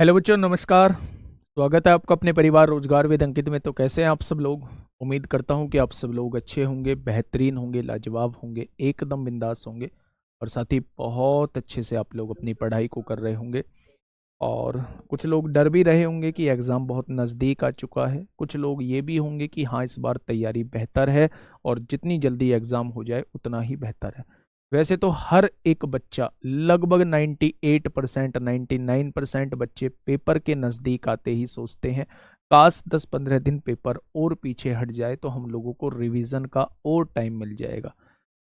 Hello बच्चों, नमस्कार। स्वागत है आपका अपने परिवार रोजगार विद अंकित में। तो कैसे हैं आप सब लोग? उम्मीद करता हूं कि आप सब लोग अच्छे होंगे, बेहतरीन होंगे, लाजवाब होंगे, एकदम बिंदास होंगे और साथ ही बहुत अच्छे से आप लोग अपनी पढ़ाई को कर रहे होंगे। और कुछ लोग डर भी रहे होंगे कि एग्ज़ाम बहुत नज़दीक आ चुका है। कुछ लोग ये भी होंगे कि हाँ, इस बार तैयारी बेहतर है और जितनी जल्दी एग्ज़ाम हो जाए उतना ही बेहतर है। वैसे तो हर एक बच्चा लगभग 98% 99% बच्चे पेपर के नज़दीक आते ही सोचते हैं काश 10-15 दिन पेपर और पीछे हट जाए तो हम लोगों को रिवीजन का और टाइम मिल जाएगा।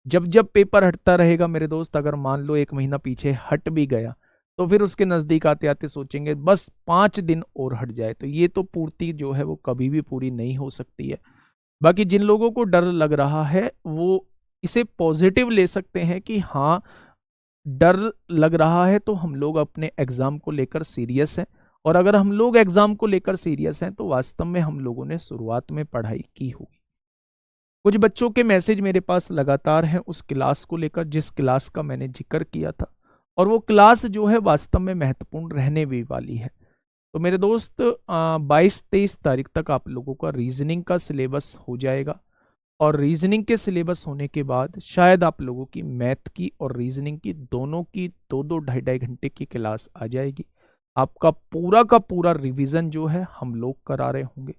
जब जब पेपर हटता रहेगा मेरे दोस्त, अगर मान लो 1 महीना पीछे हट भी गया तो फिर उसके नज़दीक आते आते सोचेंगे बस 5 दिन और हट जाए। तो ये तो पूर्ति जो है वो कभी भी पूरी नहीं हो सकती है। बाकी जिन लोगों को डर लग रहा है वो इसे पॉजिटिव ले सकते हैं कि हाँ, डर लग रहा है तो हम लोग अपने एग्जाम को लेकर सीरियस हैं। और अगर हम लोग एग्जाम को लेकर सीरियस हैं तो वास्तव में हम लोगों ने शुरुआत में पढ़ाई की होगी। कुछ बच्चों के मैसेज मेरे पास लगातार हैं उस क्लास को लेकर जिस क्लास का मैंने जिक्र किया था, और वो क्लास जो है वास्तव में महत्वपूर्ण रहने भी वाली है। तो मेरे दोस्त, 22-23 तारीख तक आप लोगों का रीजनिंग का सिलेबस हो जाएगा। और रीजनिंग के सिलेबस होने के बाद शायद आप लोगों की मैथ की और रीजनिंग की दोनों की 2-2 ढाई-ढाई घंटे की क्लास आ जाएगी। आपका पूरा का पूरा रिवीजन जो है हम लोग करा रहे होंगे।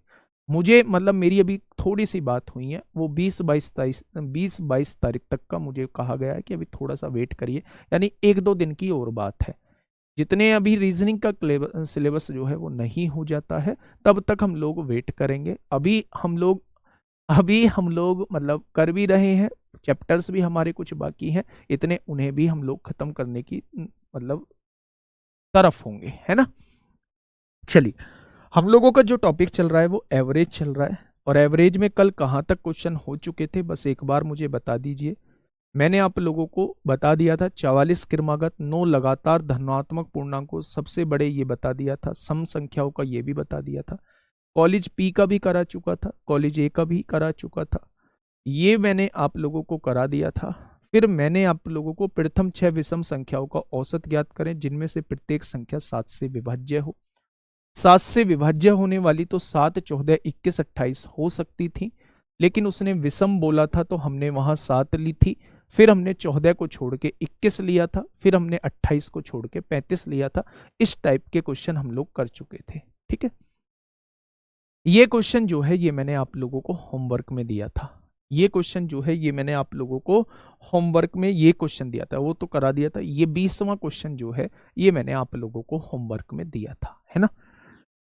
मुझे मतलब मेरी अभी थोड़ी सी बात हुई है, वो 20-22 तारीख तक का मुझे कहा गया है कि अभी थोड़ा सा वेट करिए, यानी 1-2 दिन की और बात है। जितने अभी रीजनिंग का सिलेबस जो है वो नहीं हो जाता है तब तक हम लोग वेट करेंगे। अभी हम लोग मतलब कर भी रहे हैं, चैप्टर्स भी हमारे कुछ बाकी हैं, इतने उन्हें भी हम लोग खत्म करने की मतलब तरफ होंगे, है ना। चलिए, हम लोगों का जो टॉपिक चल रहा है वो एवरेज चल रहा है। और एवरेज में कल कहाँ तक क्वेश्चन हो चुके थे बस एक बार मुझे बता दीजिए। मैंने आप लोगों को बता दिया था 44 क्रमागत 9 लगातार धनात्मक पूर्णांकों सबसे बड़े, ये बता दिया था। सम संख्याओं का ये भी बता दिया था। कॉलेज पी का भी करा चुका था, कॉलेज ए का भी करा चुका था, ये मैंने आप लोगों को करा दिया था। फिर मैंने आप लोगों को प्रथम 6 विषम संख्याओं का औसत ज्ञात करें जिनमें से प्रत्येक संख्या 7 से विभाज्य हो। 7 से विभाज्य होने वाली तो 7, 14, 21, 28 हो सकती थी, लेकिन उसने विषम बोला था तो हमने वहां 7 ली थी। फिर हमने 14 को छोड़ के 21 लिया था, फिर हमने 28 को छोड़ के 35 लिया था। इस टाइप के क्वेश्चन हम लोग कर चुके थे, ठीक है। ये क्वेश्चन जो है ये मैंने आप लोगों को होमवर्क में दिया था। ये क्वेश्चन जो है ये मैंने आप लोगों को होमवर्क में ये क्वेश्चन दिया था, वो तो करा दिया था। ये 20वां क्वेश्चन जो है ये मैंने आप लोगों को होमवर्क में दिया था, है ना।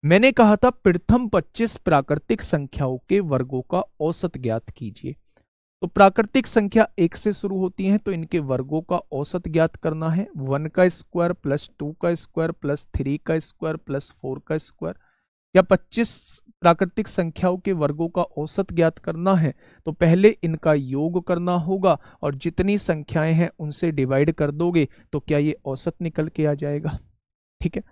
मैंने कहा था प्रथम 25 प्राकृतिक संख्याओं के वर्गों का औसत ज्ञात कीजिए। तो प्राकृतिक संख्या 1 से शुरू होती है तो इनके वर्गों का औसत ज्ञात करना है। 1 का स्क्वायर प्लस 2 का स्क्वायर प्लस 3 का स्क्वायर प्लस 4 का स्क्वायर, या 25 प्राकृतिक संख्याओं के वर्गों का औसत ज्ञात करना है तो पहले इनका योग करना होगा और जितनी संख्याएं हैं उनसे डिवाइड कर दोगे तो क्या ये औसत निकल के आ जाएगा, ठीक है।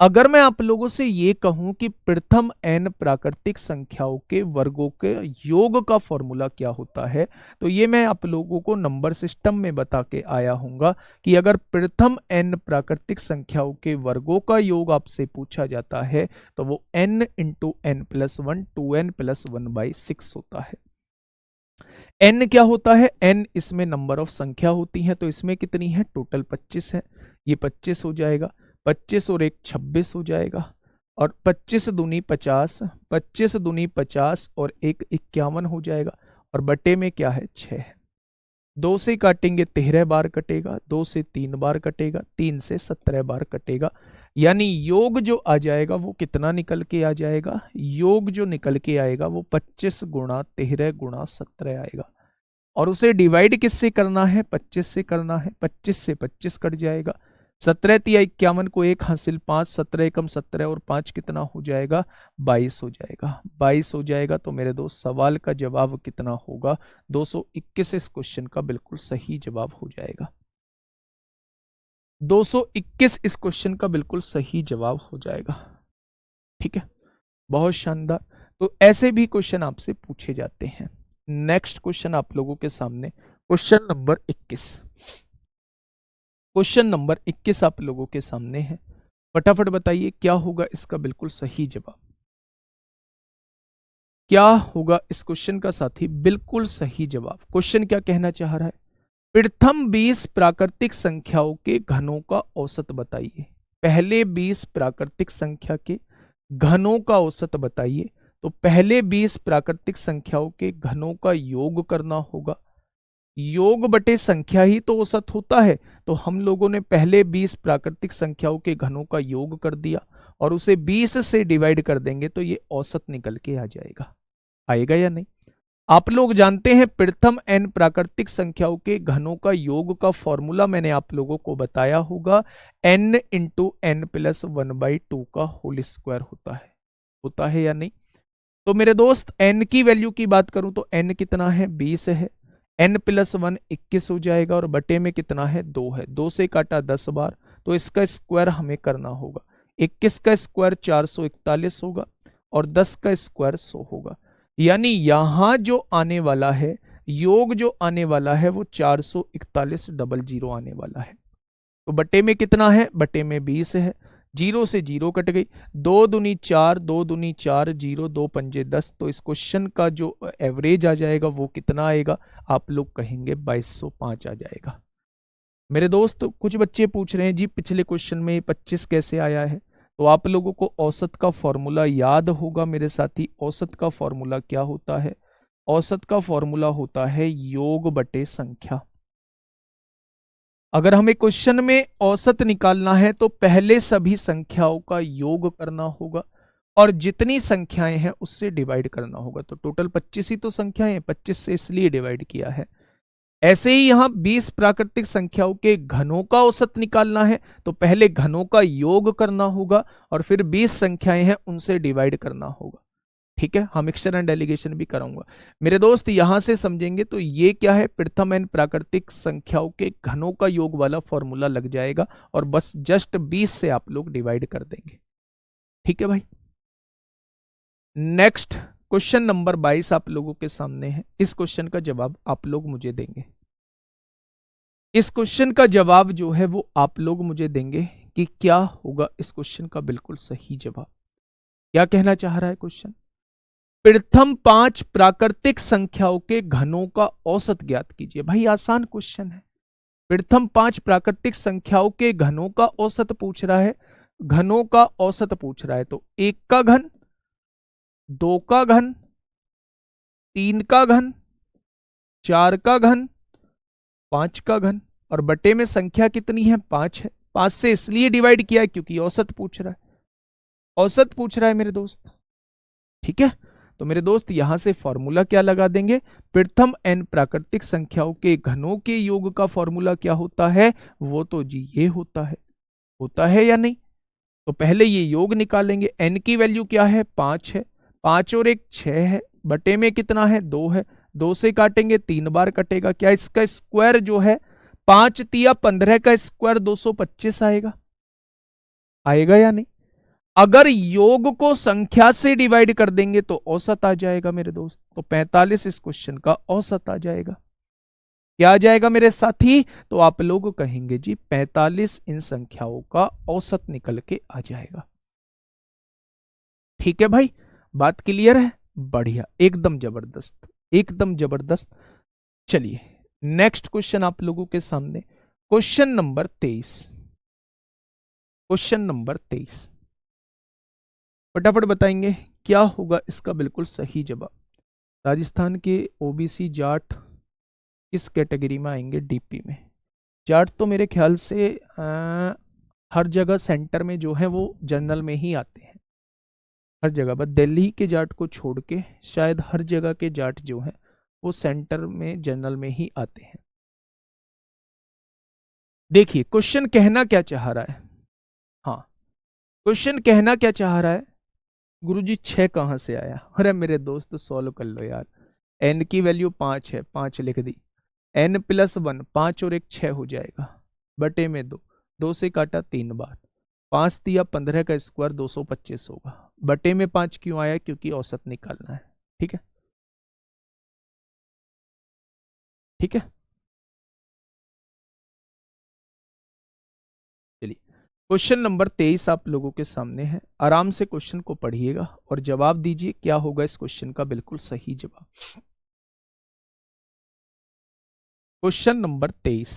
अगर मैं आप लोगों से ये कहूं कि प्रथम n प्राकृतिक संख्याओं के वर्गों के योग का फॉर्मूला क्या होता है, तो ये मैं आप लोगों को नंबर सिस्टम में बता के आया हूंगा कि अगर प्रथम n प्राकृतिक संख्याओं के वर्गों का योग आपसे पूछा जाता है तो वो n into n plus 1 2n plus 1/6 होता है। n क्या होता है? n इसमें नंबर ऑफ संख्या होती है, तो इसमें कितनी है? टोटल 25 है। ये 25 हो जाएगा, 25 और 1 26 हो जाएगा, और 25 दूनी 50, 25 दूनी 50 और 1 51 हो जाएगा, और बटे में क्या है? 6। 2 से काटेंगे 13 बार कटेगा, 2 से 3 बार कटेगा, 3 से 17 बार कटेगा। यानी योग जो आ जाएगा वो कितना निकल के आ जाएगा? योग जो निकल के आएगा वो 25 गुणा 13 गुणा 17 आएगा। और उसे डिवाइड किससे करना है? 25 से करना है। 25 से 25 कट जाएगा। 17 तिया 51 को 1 हासिल 5, 17 एकम 17 और 5 कितना हो जाएगा? 22 हो जाएगा। 22 हो जाएगा तो मेरे दोस्त सवाल का जवाब कितना होगा? 221 इस क्वेश्चन का बिल्कुल सही जवाब हो जाएगा। 221 इस क्वेश्चन का बिल्कुल सही जवाब हो जाएगा, ठीक है। बहुत शानदार। तो ऐसे भी क्वेश्चन आपसे पूछे जाते हैं। नेक्स्ट क्वेश्चन आप लोगों के सामने क्वेश्चन नंबर 21। क्वेश्चन नंबर 21 आप लोगों के सामने है। फटाफट बताइए क्या होगा इसका बिल्कुल सही जवाब। क्या होगा इस क्वेश्चन का साथी बिल्कुल सही जवाब? क्वेश्चन क्या कहना चाह रहा है? प्रथम 20 प्राकृतिक संख्याओं के घनों का औसत बताइए। पहले 20 प्राकृतिक संख्या के घनों का औसत बताइए। तो पहले 20 प्राकृतिक संख्याओं के घनों का योग करना होगा। योग बटे संख्या ही तो औसत होता है। तो हम लोगों ने पहले 20 प्राकृतिक संख्याओं के घनों का योग कर दिया और उसे 20 से डिवाइड कर देंगे तो ये औसत निकल के आ जाएगा। आएगा या नहीं? आप लोग जानते हैं प्रथम n प्राकृतिक संख्याओं के घनों का योग का फॉर्मूला मैंने आप लोगों को बताया होगा, n इंटू एन प्लस 1/2 का होल स्क्वायर होता है या नहीं? तो मेरे दोस्त n की वैल्यू की बात करूं तो n कितना है? 20 है। n प्लस 1 21 हो जाएगा और बटे में कितना है? 2 है। 2 से काटा 10 बार, तो इसका स्क्वायर हमें करना होगा। 21 का स्क्वायर 441 होगा और 10 का स्क्वायर 100 होगा। यानी यहां जो आने वाला है, योग जो आने वाला है वो 441 आने वाला है। तो बटे में कितना है? बटे में 20 है। जीरो से जीरो कट गई। 2 दूनी 4, 2 दूनी 4, 0 2 पंजे 10। तो इस क्वेश्चन का जो एवरेज आ जाएगा वो कितना आएगा? आप लोग कहेंगे 2205 आ जाएगा। मेरे दोस्त कुछ बच्चे पूछ रहे हैं जी पिछले क्वेश्चन में 25 कैसे आया है? तो आप लोगों को औसत का फॉर्मूला याद होगा मेरे साथी। औसत का फॉर्मूला क्या होता है? औसत का फॉर्मूला होता है योग बटे संख्या। अगर हमें क्वेश्चन में औसत निकालना है तो पहले सभी संख्याओं का योग करना होगा और जितनी संख्याएं हैं उससे डिवाइड करना होगा। तो टोटल 25 ही तो संख्याएं हैं, 25 से इसलिए डिवाइड किया है। ऐसे ही यहां 20 प्राकृतिक संख्याओं के घनों का औसत निकालना है तो पहले घनों का योग करना होगा और फिर 20 संख्याएं हैं उनसे डिवाइड करना होगा। ठीक है, हम मिक्सचर एंड डेलीगेशन भी कराऊंगा। मेरे दोस्त यहां से समझेंगे तो ये क्या है? प्रथम एन प्राकृतिक संख्याओं के घनों का योग वाला फॉर्मूला लग जाएगा और बस जस्ट 20 से आप लोग डिवाइड कर देंगे। ठीक है भाई। नेक्स्ट क्वेश्चन नंबर 22 आप लोगों के सामने है। इस क्वेश्चन का जवाब आप लोग मुझे देंगे। इस क्वेश्चन का जवाब जो है वो आप लोग मुझे देंगे कि क्या होगा इस क्वेश्चन का बिल्कुल सही जवाब। क्या कहना चाह रहा है क्वेश्चन? प्रथम 5 प्राकृतिक संख्याओं के घनों का औसत ज्ञात कीजिए। भाई आसान क्वेश्चन है। प्रथम 5 प्राकृतिक संख्याओं के घनों का औसत पूछ रहा है। घनों का औसत पूछ रहा है तो 1 का घन, 2 का घन, 3 का घन, 4 का घन, 5 का घन और बटे में संख्या कितनी है? 5 है। 5 से इसलिए डिवाइड किया है क्योंकि औसत पूछ रहा है। औसत पूछ रहा है मेरे दोस्त। ठीक है, तो मेरे दोस्त यहां से फॉर्मूला क्या लगा देंगे? प्रथम n प्राकृतिक संख्याओं के घनों के योग का फॉर्मूला क्या होता है? वो तो जी ये होता है या नहीं? तो पहले ये योग निकालेंगे। n की वैल्यू क्या है? 5 है। 5 और 1 6 है। बटे में कितना है? 2 है। 2 से काटेंगे 3 बार कटेगा। क्या इसका स्क्वायर जो है 5 तिया 15 का स्क्वायर 225 आएगा? आएगा या नहीं? अगर योग को संख्या से डिवाइड कर देंगे तो औसत आ जाएगा मेरे दोस्त। तो 45 इस क्वेश्चन का औसत आ जाएगा। क्या आ जाएगा मेरे साथी? तो आप लोग कहेंगे जी 45 इन संख्याओं का औसत निकल के आ जाएगा। ठीक है भाई, बात क्लियर है? बढ़िया, एकदम जबरदस्त, एकदम जबरदस्त। चलिए नेक्स्ट क्वेश्चन आप लोगों के सामने, क्वेश्चन नंबर 23। क्वेश्चन नंबर 23 फटाफट बताएंगे क्या होगा इसका बिल्कुल सही जवाब। राजस्थान के ओबीसी जाट किस कैटेगरी में आएंगे? डीपी में। जाट तो मेरे ख्याल से हर जगह सेंटर में जो है वो जनरल में ही आते हैं। हर जगह, बस दिल्ली के जाट को छोड़ के शायद हर जगह के जाट जो हैं वो सेंटर में जनरल में ही आते हैं। देखिए क्वेश्चन कहना क्या चाह रहा है। हाँ, क्वेश्चन कहना क्या चाह रहा है? गुरुजी 6 कहां से आया? अरे मेरे दोस्त सॉल्व कर लो यार। n की वैल्यू 5 है, 5 लिख दी। n प्लस 1, 5 और 1 6 हो जाएगा। बटे में 2, 2 से काटा 3 बार। 5 तिया 15 का स्क्वायर 225 होगा। बटे में 5 क्यों आया? क्योंकि औसत निकालना है। ठीक है, ठीक है। चलिए क्वेश्चन नंबर 23 आप लोगों के सामने है। आराम से क्वेश्चन को पढ़िएगा और जवाब दीजिए क्या होगा इस क्वेश्चन का बिल्कुल सही जवाब। क्वेश्चन नंबर 23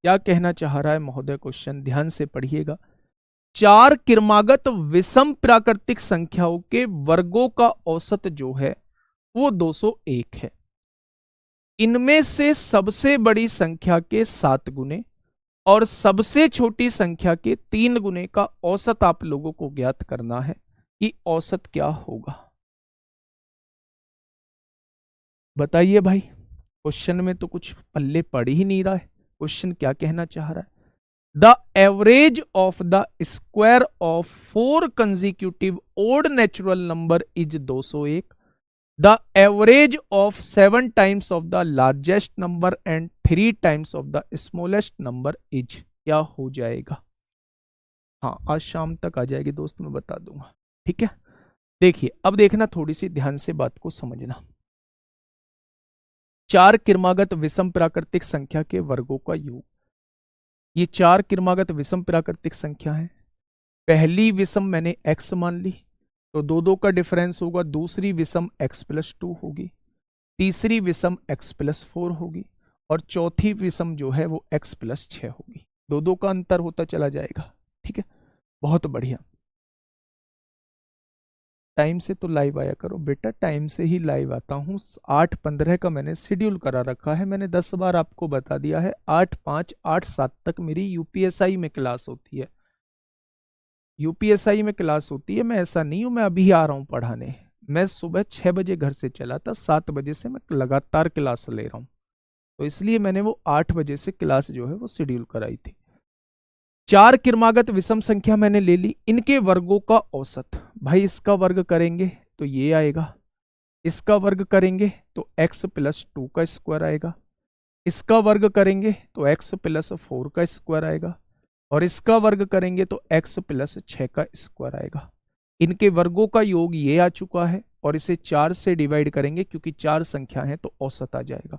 क्या कहना चाह रहा है महोदय? क्वेश्चन ध्यान से पढ़िएगा। चार क्रमागत विषम प्राकृतिक संख्याओं के वर्गों का औसत जो है वो 201 है। इनमें से सबसे बड़ी संख्या के 7 गुने और सबसे छोटी संख्या के 3 गुने का औसत आप लोगों को ज्ञात करना है कि औसत क्या होगा। बताइए भाई, क्वेश्चन में तो कुछ पल्ले पड़ ही नहीं रहा है। क्वेश्चन क्या कहना चाह रहा है? The average of the square of 4 consecutive odd natural number is 201। The average of 7 times of the largest number and 3 times of the smallest number is, क्या हो जाएगा? हाँ, आज शाम तक आ जाएगी दोस्त, मैं बता दूंगा। ठीक है, देखिए अब देखना, थोड़ी सी ध्यान से बात को समझना। चार क्रमागत विषम प्राकृतिक संख्या के वर्गों का योग। ये चार क्रमागत विषम प्राकृतिक संख्या है। पहली विषम मैंने x मान ली तो दो दो का डिफरेंस होगा। दूसरी विषम x+2 होगी। तीसरी विषम x+4 होगी और चौथी विषम जो है वो x+6 होगी। दो दो का अंतर होता चला जाएगा। ठीक है, बहुत बढ़िया। टाइम से तो लाइव आया करो बेटा, टाइम से ही लाइव आता हूँ। 8:15 का मैंने शेड्यूल करा रखा है। मैंने 10 बार आपको बता दिया है। 8:05 8:07 तक मेरी यूपीएसआई में क्लास होती है। यूपीएसआई में क्लास होती है। मैं ऐसा नहीं हूं मैं अभी आ रहा हूं पढ़ाने। मैं सुबह 6 बजे घर से चला था, 7 बजे से मैं लगातार क्लास ले रहा हूं, तो इसलिए मैंने वो 8 बजे से क्लास जो है वो शेड्यूल कराई थी। चार क्रमागत विषम संख्या मैंने ले ली, इनके वर्गों का औसत। भाई इसका वर्ग करेंगे तो ये आएगा, इसका वर्ग करेंगे तो x+2 का स्क्वायर आएगा, इसका वर्ग करेंगे तो x+4 का स्क्वायर आएगा और इसका वर्ग करेंगे तो x+6 का स्क्वायर आएगा। इनके वर्गों का योग ये आ चुका है और इसे 4 से डिवाइड करेंगे क्योंकि 4 संख्या है तो औसत आ जाएगा।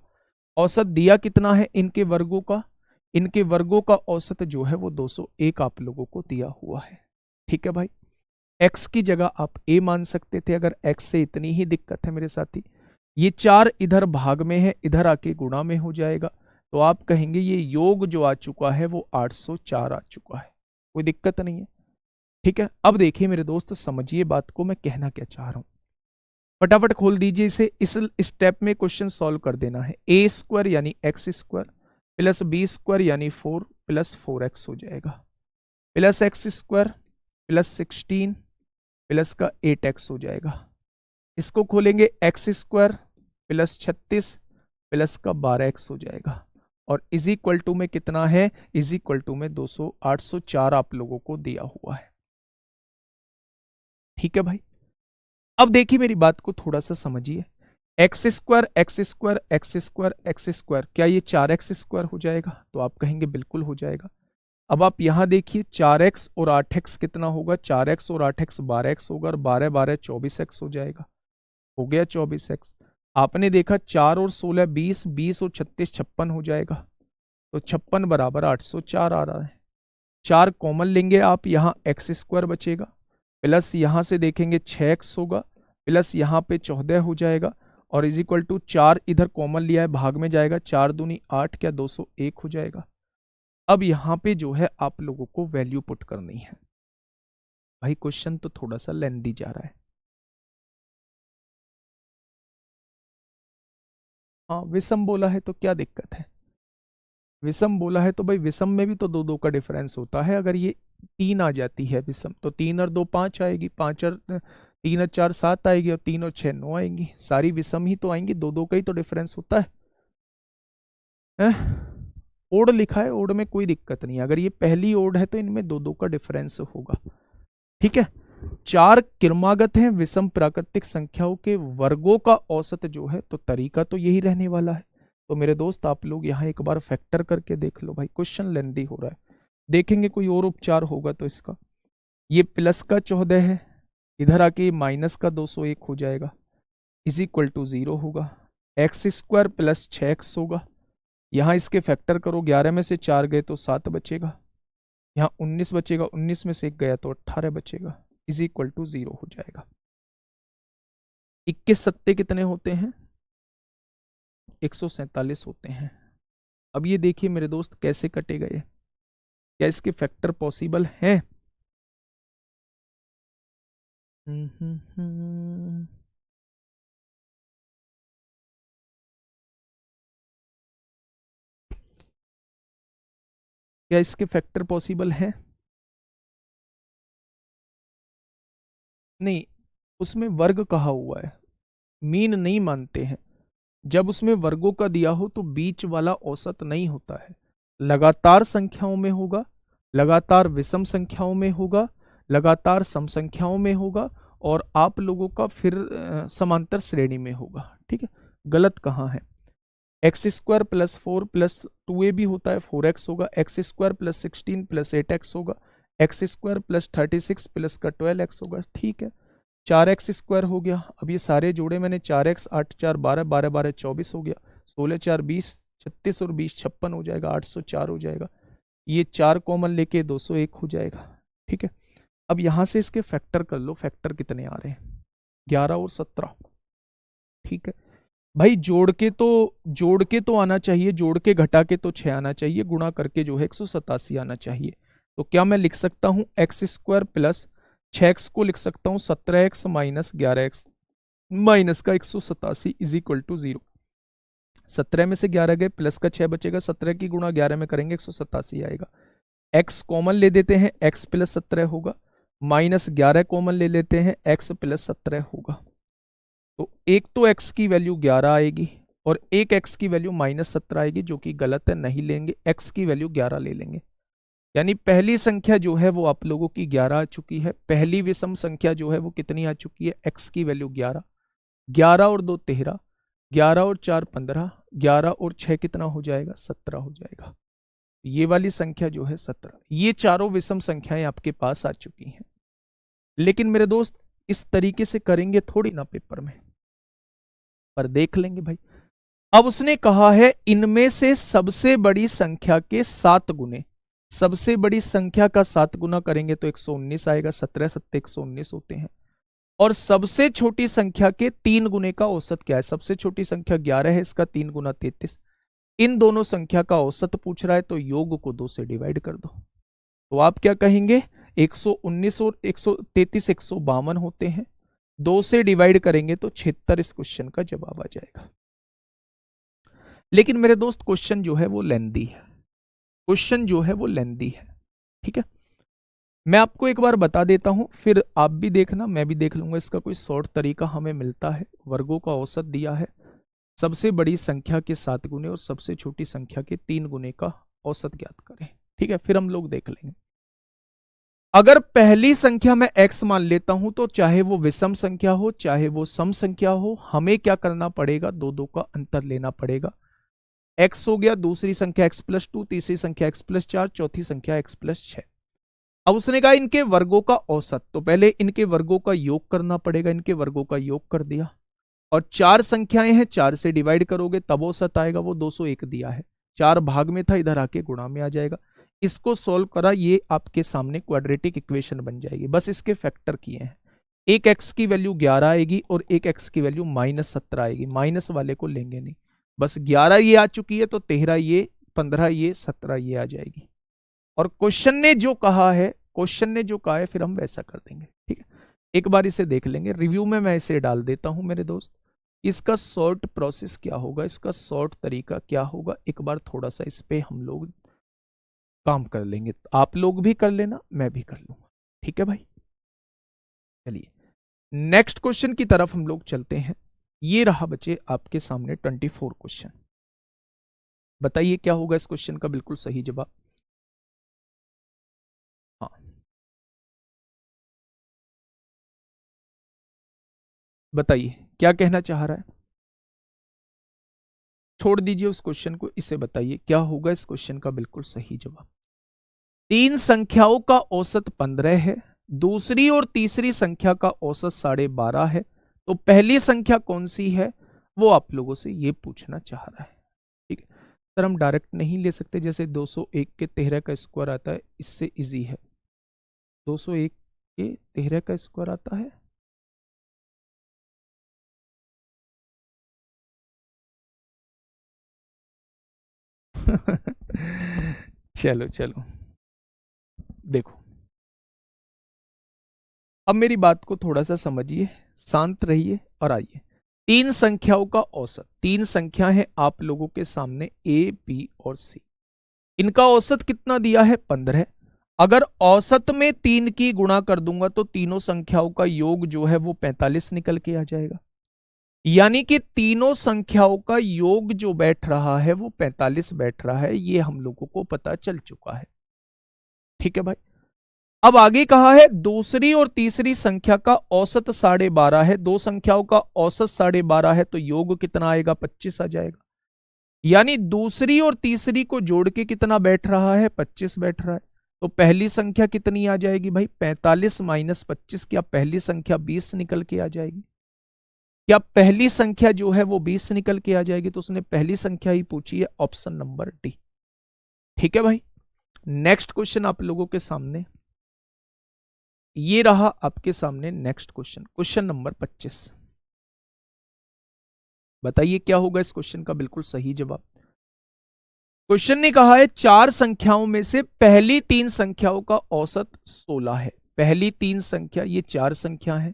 औसत दिया कितना है इनके वर्गों का? इनके वर्गों का औसत जो है वो 201 आप लोगों को दिया हुआ है। ठीक है भाई, x की जगह आप a मान सकते थे अगर x से इतनी ही दिक्कत है मेरे साथी। ये 4 इधर भाग में है, इधर आके गुणा में हो जाएगा, तो आप कहेंगे ये योग जो आ चुका है वो 804 आ चुका है। कोई दिक्कत नहीं है। ठीक है, अब देखिए मेरे दोस्त, समझिए बात को मैं कहना क्या चाह रहा हूं। फटाफट खोल दीजिए इसे। इस स्टेप में क्वेश्चन सॉल्व कर देना है। a² यानी x² प्लस b² यानी 4 प्लस 4x हो जाएगा, प्लस x² प्लस 16 प्लस का 8x हो जाएगा। इसको खोलेंगे x² प्लस 36 प्लस का 12x हो जाएगा और इज इक्वल टू में कितना है? इज इक्वल टू में 804 आप लोगों को दिया हुआ है। ठीक है भाई, अब देखिए मेरी बात को थोड़ा सा समझिए। x² x² x² x², क्या ये 4x² हो जाएगा? तो आप कहेंगे बिल्कुल हो जाएगा। अब आप यहां देखिए 4x और 8x कितना होगा? 4x और 8x 12x होगा और 12 12 24x हो जाएगा। हो गया 24x। आपने देखा 4 और 16 20, 20 और 36 56 हो जाएगा, तो 56 बराबर 804 आ रहा है। 4 कॉमन लेंगे आप, यहाँ x² बचेगा, प्लस यहाँ से देखेंगे 6x होगा, प्लस यहाँ पे 14 हो जाएगा और इज इक्वल टू 4 इधर कॉमन लिया है, भाग में जाएगा, 4 दूनी 8, क्या 201 हो जाएगा। अब यहाँ पे जो है आप लोगों को वैल्यू पुट करनी है। भाई क्वेश्चन तो थोड़ा सा लेंथी जा रहा है। हाँ, विषम बोला है तो क्या दिक्कत है? विषम बोला है तो भाई विषम में भी तो दो दो का डिफरेंस होता है। अगर ये 3 आ जाती है विषम तो 3 और 2 5 आएगी, 5 और 3 और 4 7 आएगी और 3 और 6 9 आएंगी। सारी विषम ही तो आएंगी, दो दो का ही तो डिफरेंस होता है। ओड लिखा है, ओड में कोई दिक्कत नहीं। अगर ये पहली ओड है तो इनमें दो दो का डिफरेंस होगा। ठीक है, चार क्रमागत हैं विषम प्राकृतिक संख्याओं के वर्गों का औसत जो है, तो तरीका तो यही रहने वाला है। तो मेरे दोस्त आप लोग यहाँ एक बार फैक्टर करके देख लो। भाई क्वेश्चन लेंथी हो रहा है, देखेंगे कोई और उपचार होगा तो इसका। ये प्लस का 14 है, इधर आके माइनस का 201 हो जाएगा, इज इक्वल टू 0 होगा। x² प्लस 6x होगा, यहाँ इसके फैक्टर करो, 11 में से 4 गए तो 7 बचेगा। यहाँ 19 बचेगा, 19 में से 1 गया तो 18 बचेगा, इज इक्वल टू 0 हो जाएगा। 21 सत्ते कितने होते हैं? 147 होते हैं। अब ये देखिए मेरे दोस्त कैसे कटेगा ये, क्या इसके फैक्टर पॉसिबल हैं? क्या इसके फैक्टर पॉसिबल हैं? नहीं, उसमें वर्ग कहा हुआ है, मीन नहीं मानते हैं। जब उसमें वर्गों का दिया हो तो बीच वाला औसत नहीं होता है, लगातार संख्याओं में होगा, लगातार विषम संख्याओं में होगा, लगातार सम संख्याओं में होगा, और आप लोगों का फिर समांतर श्रेणी में होगा। ठीक है, गलत कहाँ है? X square plus 4 plus 2a भी होता है, 4x होगा, x square plus 16 plus 8x होगा, एक्स स्क्वायर प्लस 36 प्लस का 12x होगा। ठीक है, 4x स्क्वायर हो गया। अब ये सारे जोड़े मैंने, 4x 8 4 12 12 12 24 हो गया, 16 4 20 36 और 20 56 हो जाएगा, 804 हो जाएगा। ये 4 कॉमन लेके 201 हो जाएगा। ठीक है, अब यहां से इसके फैक्टर कर लो, फैक्टर कितने आ रहे हैं? 11 और 17। ठीक है भाई, जोड़ के तो आना चाहिए, जोड़ के घटा के तो 6 आना चाहिए, गुणा करके जो है 187 आना चाहिए। तो क्या मैं लिख सकता हूं एक्स स्क्वायर प्लस 6x को लिख सकता हूं 17x माइनस 11x माइनस का 187 इज इक्वल टू 0। 17 में से 11 गए, प्लस का 6 बचेगा, 17 की गुणा 11 में करेंगे 187 आएगा। x कॉमन ले देते हैं, x प्लस 17 होगा, माइनस 11 कॉमन ले लेते हैं, x प्लस 17 होगा। तो एक तो x की वैल्यू 11 आएगी और एक x की वैल्यू माइनस 17 आएगी, जो कि गलत है, नहीं लेंगे, x की वैल्यू 11 ले लेंगे। यानी पहली संख्या जो है वो आप लोगों की 11 आ चुकी है। पहली विषम संख्या जो है वो कितनी आ चुकी है? x की वैल्यू 11, 11 और 2 13, 11 और 4 15, 11 और 6 कितना हो जाएगा? 17 हो जाएगा। ये वाली संख्या जो है 17। ये चारों विषम संख्याएं आपके पास आ चुकी हैं। लेकिन मेरे दोस्त इस तरीके से करेंगे थोड़ी ना पेपर में, पर देख लेंगे भाई। अब उसने कहा है इनमें से सबसे बड़ी संख्या के 7 गुने, सबसे बड़ी संख्या का 7 गुना करेंगे तो 119 आएगा, 17 7 119 होते हैं। और सबसे छोटी संख्या के 3 गुने का औसत क्या है? सबसे छोटी संख्या 11 है, इसका 3 गुना 33। इन दोनों संख्या का औसत पूछ रहा है, तो योग को 2 से डिवाइड कर दो। तो आप क्या कहेंगे? 119 और 133 152 होते हैं, 2 से डिवाइड करेंगे तो 76 इस क्वेश्चन का जवाब आ जाएगा। लेकिन मेरे दोस्त क्वेश्चन जो है वो लेंदी है, क्वेश्चन जो है वो लेंदी है। ठीक है, मैं आपको एक बार बता देता हूं, फिर आप भी देखना, मैं भी देख लूंगा इसका कोई शॉर्ट तरीका हमें मिलता है। वर्गों का औसत दिया है, सबसे बड़ी संख्या के 7 गुने और सबसे छोटी संख्या के 3 गुने का औसत ज्ञात करें। ठीक है, फिर हम लोग देख लेंगे। अगर पहली संख्या में x मान लेता हूं तो चाहे वो विषम संख्या हो चाहे वो सम संख्या हो, हमें क्या करना पड़ेगा? दो का अंतर लेना पड़ेगा। x हो गया, दूसरी संख्या x प्लस 2, तीसरी संख्या x प्लस 4, चौथी संख्या x प्लस 6। अब उसने कहा इनके वर्गों का औसत, तो पहले इनके वर्गों का योग करना पड़ेगा, इनके वर्गों का योग कर दिया। और 4 संख्याएं हैं, 4 से डिवाइड करोगे तब औसत आएगा, वो 201 दिया है, 4 भाग में था, इधर आके गुणा में आ जाएगा। इसको सोल्व करा, ये आपके सामने क्वाड्रेटिक इक्वेशन बन जाएगी। बस इसके फैक्टर किए हैं, एक x की वैल्यू 11 आएगी और एक x की वैल्यू माइनस 17 आएगी, माइनस वाले को लेंगे नहीं। बस 11 ये आ चुकी है तो 13 ये, 15 ये, 17 ये आ जाएगी। और क्वेश्चन ने जो कहा है, क्वेश्चन ने जो कहा है फिर हम वैसा कर देंगे। ठीक है, एक बार इसे देख लेंगे, रिव्यू में मैं इसे डाल देता हूं मेरे दोस्त। इसका शॉर्ट प्रोसेस क्या होगा, इसका शॉर्ट तरीका क्या होगा, एक बार थोड़ा सा इस पे हम लोग काम कर लेंगे। आप लोग भी कर लेना, मैं भी कर लूंगा। ठीक है भाई, चलिए नेक्स्ट क्वेश्चन की तरफ हम लोग चलते हैं। ये रहा बच्चे आपके सामने 24 क्वेश्चन। बताइए क्या होगा इस क्वेश्चन का बिल्कुल सही जवाब? हाँ, बताइए क्या कहना चाह रहा है। छोड़ दीजिए उस क्वेश्चन को, इसे बताइए क्या होगा इस क्वेश्चन का बिल्कुल सही जवाब। 3 संख्याओं का औसत 15 है, दूसरी और तीसरी संख्या का औसत 12.5 है, तो पहली संख्या कौन सी है वो आप लोगों से ये पूछना चाह रहा है। ठीक है, सर हम डायरेक्ट नहीं ले सकते, जैसे 201 के 13 का स्क्वायर आता है, इससे इजी है। 201 के 13 का स्क्वायर आता है। चलो चलो देखो, अब मेरी बात को थोड़ा सा समझिए, शांत रहिए और आइए। तीन संख्याओं का औसत, तीन संख्या है आप लोगों के सामने ए बी और सी, इनका औसत कितना दिया है 15। अगर औसत में 3 की गुणा कर दूंगा तो तीनों संख्याओं का योग जो है वो 45 निकल के आ जाएगा। यानी कि तीनों संख्याओं का योग जो बैठ रहा है वो 45 बैठ रहा है, ये हम लोगों को पता चल चुका है। ठीक है भाई, अब आगे कहा है दूसरी और तीसरी संख्या का औसत 12.5 है, दो संख्याओं का औसत 12.5 है, तो योग कितना आएगा 25 आ जाएगा। यानी दूसरी और तीसरी को जोड़ के कितना बैठ रहा है 25 बैठ रहा है। तो पहली संख्या कितनी आ जाएगी भाई 45 माइनस 25, क्या पहली संख्या 20 निकल के आ जाएगी? क्या पहली संख्या जो है वो 20 निकल के आ जाएगी? तो उसने पहली संख्या ही पूछी है, ऑप्शन नंबर डी। ठीक है भाई, नेक्स्ट क्वेश्चन आप लोगों के सामने ये रहा, आपके सामने नेक्स्ट क्वेश्चन, क्वेश्चन नंबर 25। बताइए क्या होगा इस क्वेश्चन का बिल्कुल सही जवाब। क्वेश्चन ने कहा है चार संख्याओं में से पहली तीन संख्याओं का औसत 16 है। पहली तीन संख्या, ये चार संख्या है,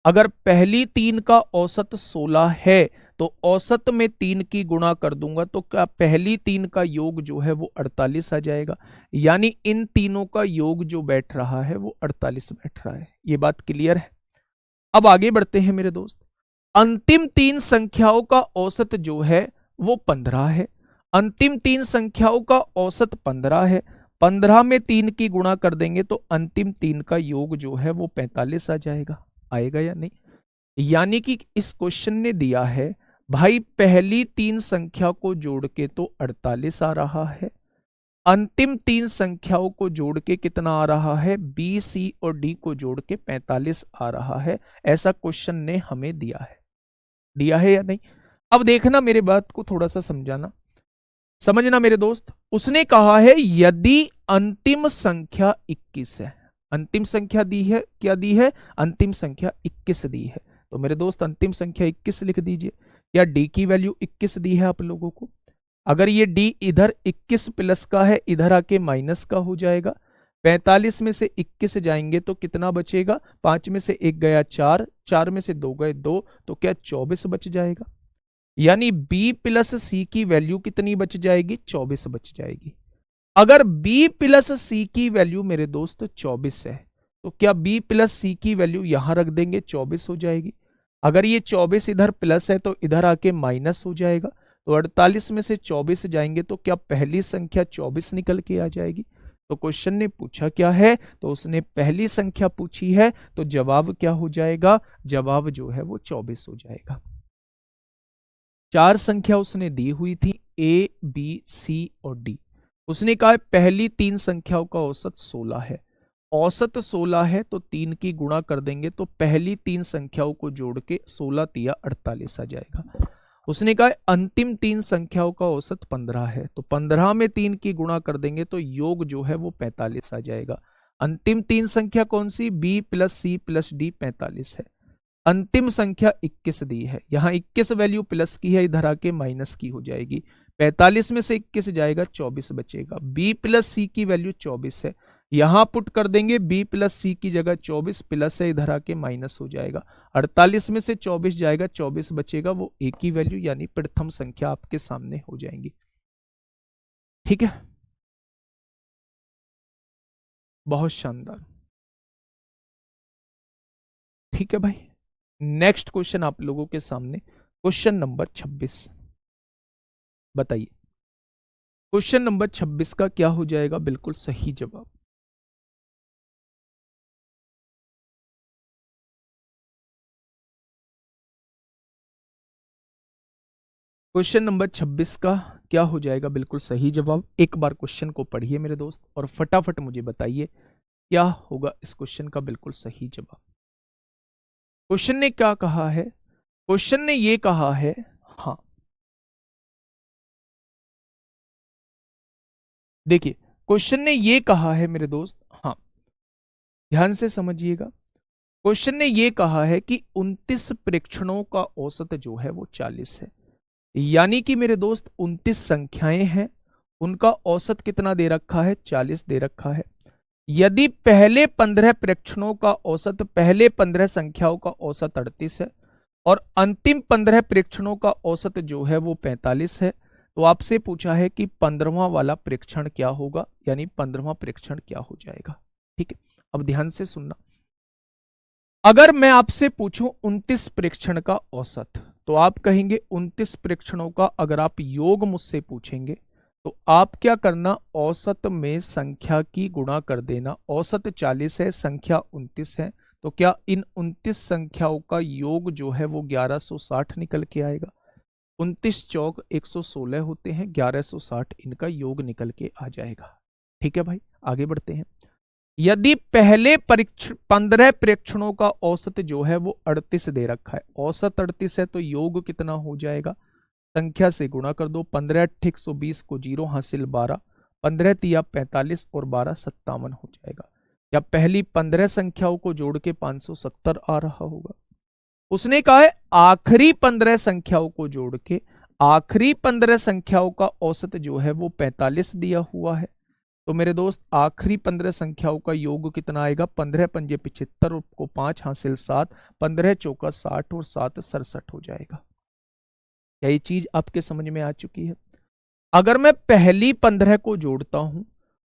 अगर पहली तीन का औसत 16 है तो औसत में 3 की गुणा कर दूंगा तो क्या पहली तीन का योग जो है वो 48 आ जाएगा। यानी इन तीनों का योग जो बैठ रहा है वो 48 बैठ रहा है। ये बात क्लियर है? अब आगे बढ़ते हैं मेरे दोस्त। अंतिम तीन संख्याओं का औसत जो है वो 15 है। अंतिम तीन संख्याओं का औसत 15 है, 15 में 3 की गुणा कर देंगे तो अंतिम तीन का योग जो है वो 45 आ जाएगा। आएगा या नहीं? यानी कि इस क्वेश्चन ने दिया है भाई पहली तीन संख्या को जोड़ के तो 48 आ रहा है, अंतिम तीन संख्याओं को जोड़ के कितना आ रहा है, बी सी और डी को जोड़ के 45 आ रहा है। ऐसा क्वेश्चन ने हमें दिया है या नहीं? अब देखना, मेरे बात को थोड़ा सा समझना मेरे दोस्त। उसने कहा है यदि अंतिम संख्या 21 है, अंतिम संख्या दी है, क्या दी है, अंतिम संख्या 21 दी है, तो मेरे दोस्त अंतिम संख्या 21 लिख दीजिए। क्या डी की वैल्यू 21 दी है आप लोगों को? अगर ये डी इधर 21 प्लस का है, इधर आके माइनस का हो जाएगा। 45 में से 21 जाएंगे तो कितना बचेगा, 5 में से 1 गया 4, 4 में से 2 गए 2, तो क्या 24 बच जाएगा। यानी b प्लस सी की वैल्यू कितनी बच जाएगी, 24 बच जाएगी। अगर b प्लस सी की वैल्यू मेरे दोस्त 24 है तो क्या b प्लस सी की वैल्यू यहां रख देंगे, 24 हो जाएगी। अगर ये 24 इधर प्लस है तो इधर आके माइनस हो जाएगा, तो 48 में से 24 जाएंगे तो क्या पहली संख्या 24 निकल के आ जाएगी। तो क्वेश्चन ने पूछा क्या है, तो उसने पहली संख्या पूछी है, तो जवाब क्या हो जाएगा, जवाब जो है वो 24 हो जाएगा। चार संख्या उसने दी हुई थी ए बी सी और डी। उसने कहा पहली तीन संख्याओं का औसत 16 है, औसत 16 है तो 3 की गुणा कर देंगे तो पहली तीन संख्याओं को जोड़ के 16 तिया 48 आ जाएगा। उसने कहा अंतिम तीन संख्याओं का औसत 15 है, तो 15 में 3 की गुणा कर देंगे तो योग जो है वो 45 आ जाएगा। अंतिम तीन संख्या कौन सी, B plus C plus D 45 है। अंतिम संख्या 21 दी है, यहां 21 वैल्यू प्लस की है, इधर आके माइनस की हो जाएगी। 45 में से 21 जाएगा, 24 बचेगा। b प्लस सी की वैल्यू 24 है, यहां पुट कर देंगे b प्लस सी की जगह 24 प्लस है, इधर आके माइनस हो जाएगा। 48 में से 24 जाएगा, 24 बचेगा, वो एक ही वैल्यू यानी प्रथम संख्या आपके सामने हो जाएंगी। ठीक है, बहुत शानदार। ठीक है भाई, नेक्स्ट क्वेश्चन आप लोगों के सामने, क्वेश्चन नंबर 26। बताइए क्वेश्चन नंबर 26 का क्या हो जाएगा बिल्कुल सही जवाब। क्वेश्चन नंबर 26 का क्या हो जाएगा बिल्कुल सही जवाब। एक बार क्वेश्चन को पढ़िए मेरे दोस्त और फटाफट मुझे बताइए क्या होगा इस क्वेश्चन का बिल्कुल सही जवाब। क्वेश्चन ने क्या कहा है, क्वेश्चन ने ये कहा है, हाँ देखिए क्वेश्चन ने ये कहा है मेरे दोस्त, हाँ ध्यान से समझिएगा, क्वेश्चन ने ये कहा है कि 29 प्रेक्षणों का औसत जो है वो 40 है। यानी कि मेरे दोस्त 29 संख्याएं हैं, उनका औसत कितना दे रखा है, 40 दे रखा है। यदि पहले 15 प्रेक्षणों का औसत, पहले 15 संख्याओं का औसत 38 है और अंतिम 15 प्रेक्षणों का औसत जो है वो 45 है, तो आपसे पूछा है कि 15वां वाला प्रेक्षण क्या होगा, यानी 15वां प्रेक्षण क्या हो जाएगा। ठीक है, अब ध्यान से सुनना। अगर मैं आपसे पूछूं 29 प्रेक्षण का औसत, तो आप कहेंगे 29 प्रेक्षणों का अगर आप योग मुझसे पूछेंगे तो आप क्या करना, औसत में संख्या की गुणा कर देना। औसत 40 है, संख्या 29 है, तो क्या इन 29 संख्याओं का योग जो है वो 1160 निकल के आएगा। 29 चौक 116 होते हैं, 1160 इनका योग निकल के आ जाएगा। ठीक है भाई, आगे बढ़ते हैं। यदि पहले 15 प्रेक्षणों का औसत जो है वो 38 दे रखा है, औसत 38 है, तो योग कितना हो जाएगा, संख्या से गुणा कर दो, 15 8 120 को 0 हासिल 12, 15 तिया 45 और 12 57 हो जाएगा। या पहली 15 संख्याओं को जोड़ के 570 आ रहा होगा। उसने कहा है आखिरी 15 संख्याओं को जोड़ के, आखिरी 15 संख्याओं का औसत जो है वो 45 दिया हुआ है। तो मेरे दोस्त आखिरी 15 संख्याओं का योग कितना आएगा, 15 पंजे 75 को 5 हासिल 7, 15 चौका 60 और 7 67 हो जाएगा। क्या ये चीज आपके समझ में आ चुकी है। अगर मैं पहली 15 को जोड़ता हूं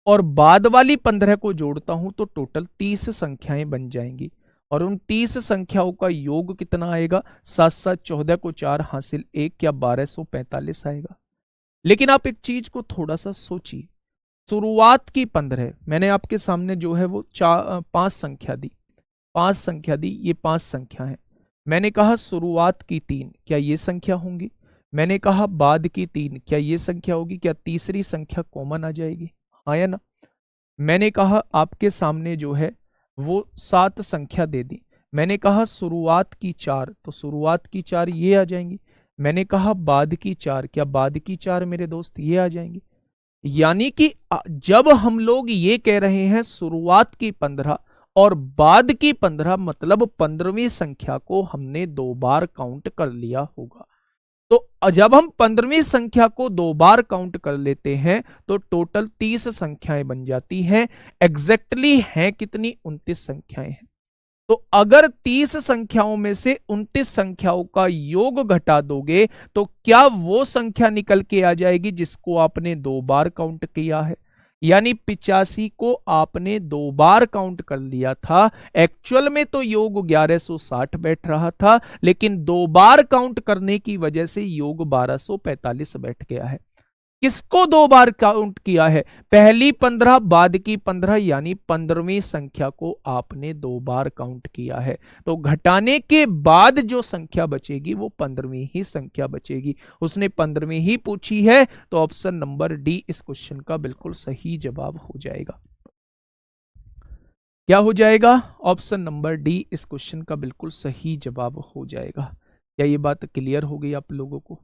और बाद वाली 15 को जोड़ता हूं तो टोटल 30 संख्याएं बन जाएंगी और उन 30 संख्याओं का योग कितना आएगा, 7 7 14 को 4 हासिल 1 क्या 1245 आएगा। लेकिन आप एक चीज को थोड़ा सा सोचिए, शुरुआत की 15 मैंने आपके सामने जो है वो 5 संख्या दी, 5 संख्या दी, ये 5 संख्या है। मैंने कहा शुरुआत की 3, क्या ये संख्या होंगी। मैंने कहा बाद की 3, क्या ये संख्या होगी, क्या तीसरी संख्या कॉमन आ जाएगी, हाँ या ना। मैंने कहा आपके सामने जो है वो 7 संख्या दे दी। मैंने कहा शुरुआत की 4, तो शुरुआत की 4 ये आ जाएंगी। मैंने कहा बाद की 4, क्या बाद की 4 मेरे दोस्त ये आ जाएंगी। यानी कि जब हम लोग ये कह रहे हैं शुरुआत की 15 और बाद की 15, मतलब 15वीं संख्या को हमने 2 बार काउंट कर लिया होगा। तो जब हम 15वीं संख्या को 2 बार काउंट कर लेते हैं तो टोटल 30 संख्याएं बन जाती हैं। एग्जैक्टली हैं कितनी, 29 संख्याएं हैं। तो अगर 30 संख्याओं में से 29 संख्याओं का योग घटा दोगे तो क्या वो संख्या निकल के आ जाएगी जिसको आपने 2 बार काउंट किया है। यानी 85 को आपने 2 बार काउंट कर लिया था, एक्चुअल में तो योग 1160 बैठ रहा था, लेकिन 2 बार काउंट करने की वजह से योग 1245 बैठ गया है। किसको 2 बार काउंट किया है, पहली 15 बाद की 15, यानी 15वीं संख्या को आपने 2 बार काउंट किया है। तो घटाने के बाद जो संख्या बचेगी वो 15वीं ही संख्या बचेगी। उसने 15वीं ही पूछी है, तो ऑप्शन नंबर डी इस क्वेश्चन का बिल्कुल सही जवाब हो जाएगा। क्या हो जाएगा, ऑप्शन नंबर डी इस क्वेश्चन का बिल्कुल सही जवाब हो जाएगा। क्या ये बात क्लियर हो गई आप लोगों को।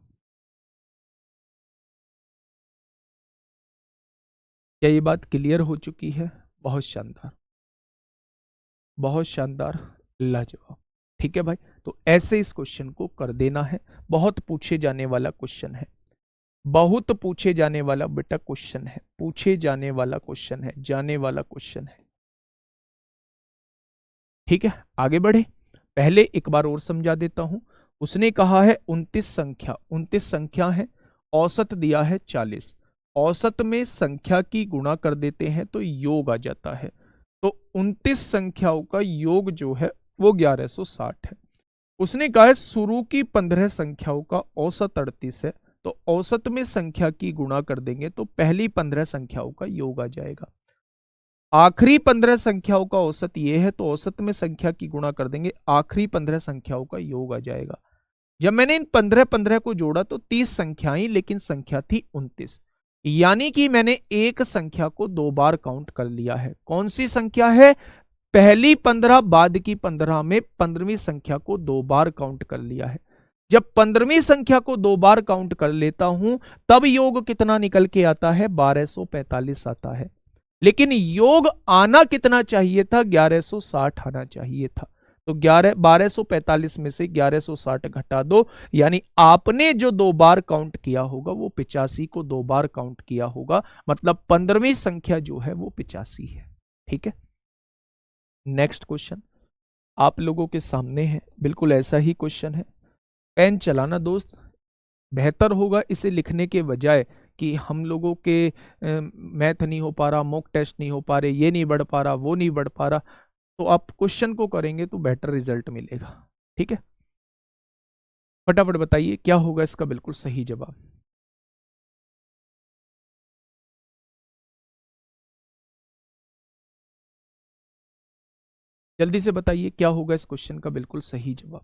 क्या ये बात क्लियर हो चुकी है। बहुत शानदार, बहुत शानदार, लाजवाब। ठीक है भाई, तो ऐसे इस क्वेश्चन को कर देना है। बहुत पूछे जाने वाला क्वेश्चन है, बहुत पूछे जाने वाला बेटा क्वेश्चन है, पूछे जाने वाला क्वेश्चन है, जाने वाला क्वेश्चन है। ठीक है, आगे बढ़े। पहले एक बार और समझा देता हूं। उसने कहा है 29 संख्या, 29 संख्या है, औसत दिया है 40। औसत में संख्या की गुणा कर देते हैं तो योग आ जाता है। तो 29 संख्याओं का योग जो है वो 1160 है। उसने कहा है शुरू की 15 संख्याओं का औसत 38 है, तो औसत में संख्या की गुणा कर देंगे तो पहली 15 संख्याओं का योग आ जाएगा। आखिरी 15 संख्याओं का औसत ये है, तो औसत में संख्या की गुणा कर देंगे, आखिरी 15 संख्याओं का योग आ जाएगा। जब मैंने इन 15 को जोड़ा तो 30 संख्याएं, लेकिन संख्या थी 29। यानी कि मैंने एक संख्या को 2 बार काउंट कर लिया है। कौन सी संख्या है, पहली 15 बाद की 15 में 15वीं संख्या को 2 बार काउंट कर लिया है। जब 15वीं संख्या को 2 बार काउंट कर लेता हूं तब योग कितना निकल के आता है, 1245 आता है। लेकिन योग आना कितना चाहिए था, 1160 आना चाहिए था। तो 1245 में से 1160 घटा दो, यानी आपने जो 2 बार काउंट किया होगा वो 85 को 2 बार काउंट किया होगा, मतलब 15वीं संख्या जो है वो 85 है। ठीक है, नेक्स्ट क्वेश्चन आप लोगों के सामने है, बिल्कुल ऐसा ही क्वेश्चन है। पेन चलाना दोस्त, बेहतर होगा इसे लिखने के बजाय कि हम लोगों के मैथ नहीं हो पा रहा, मॉक टेस्ट नहीं हो पा रहे, ये नहीं बढ़ पा रहा, वो नहीं बढ़ पा रहा, तो आप क्वेश्चन को करेंगे तो बेटर रिजल्ट मिलेगा। ठीक है, फटाफट बताइए क्या होगा इसका बिल्कुल सही जवाब। जल्दी से बताइए क्या होगा इस क्वेश्चन का बिल्कुल सही जवाब।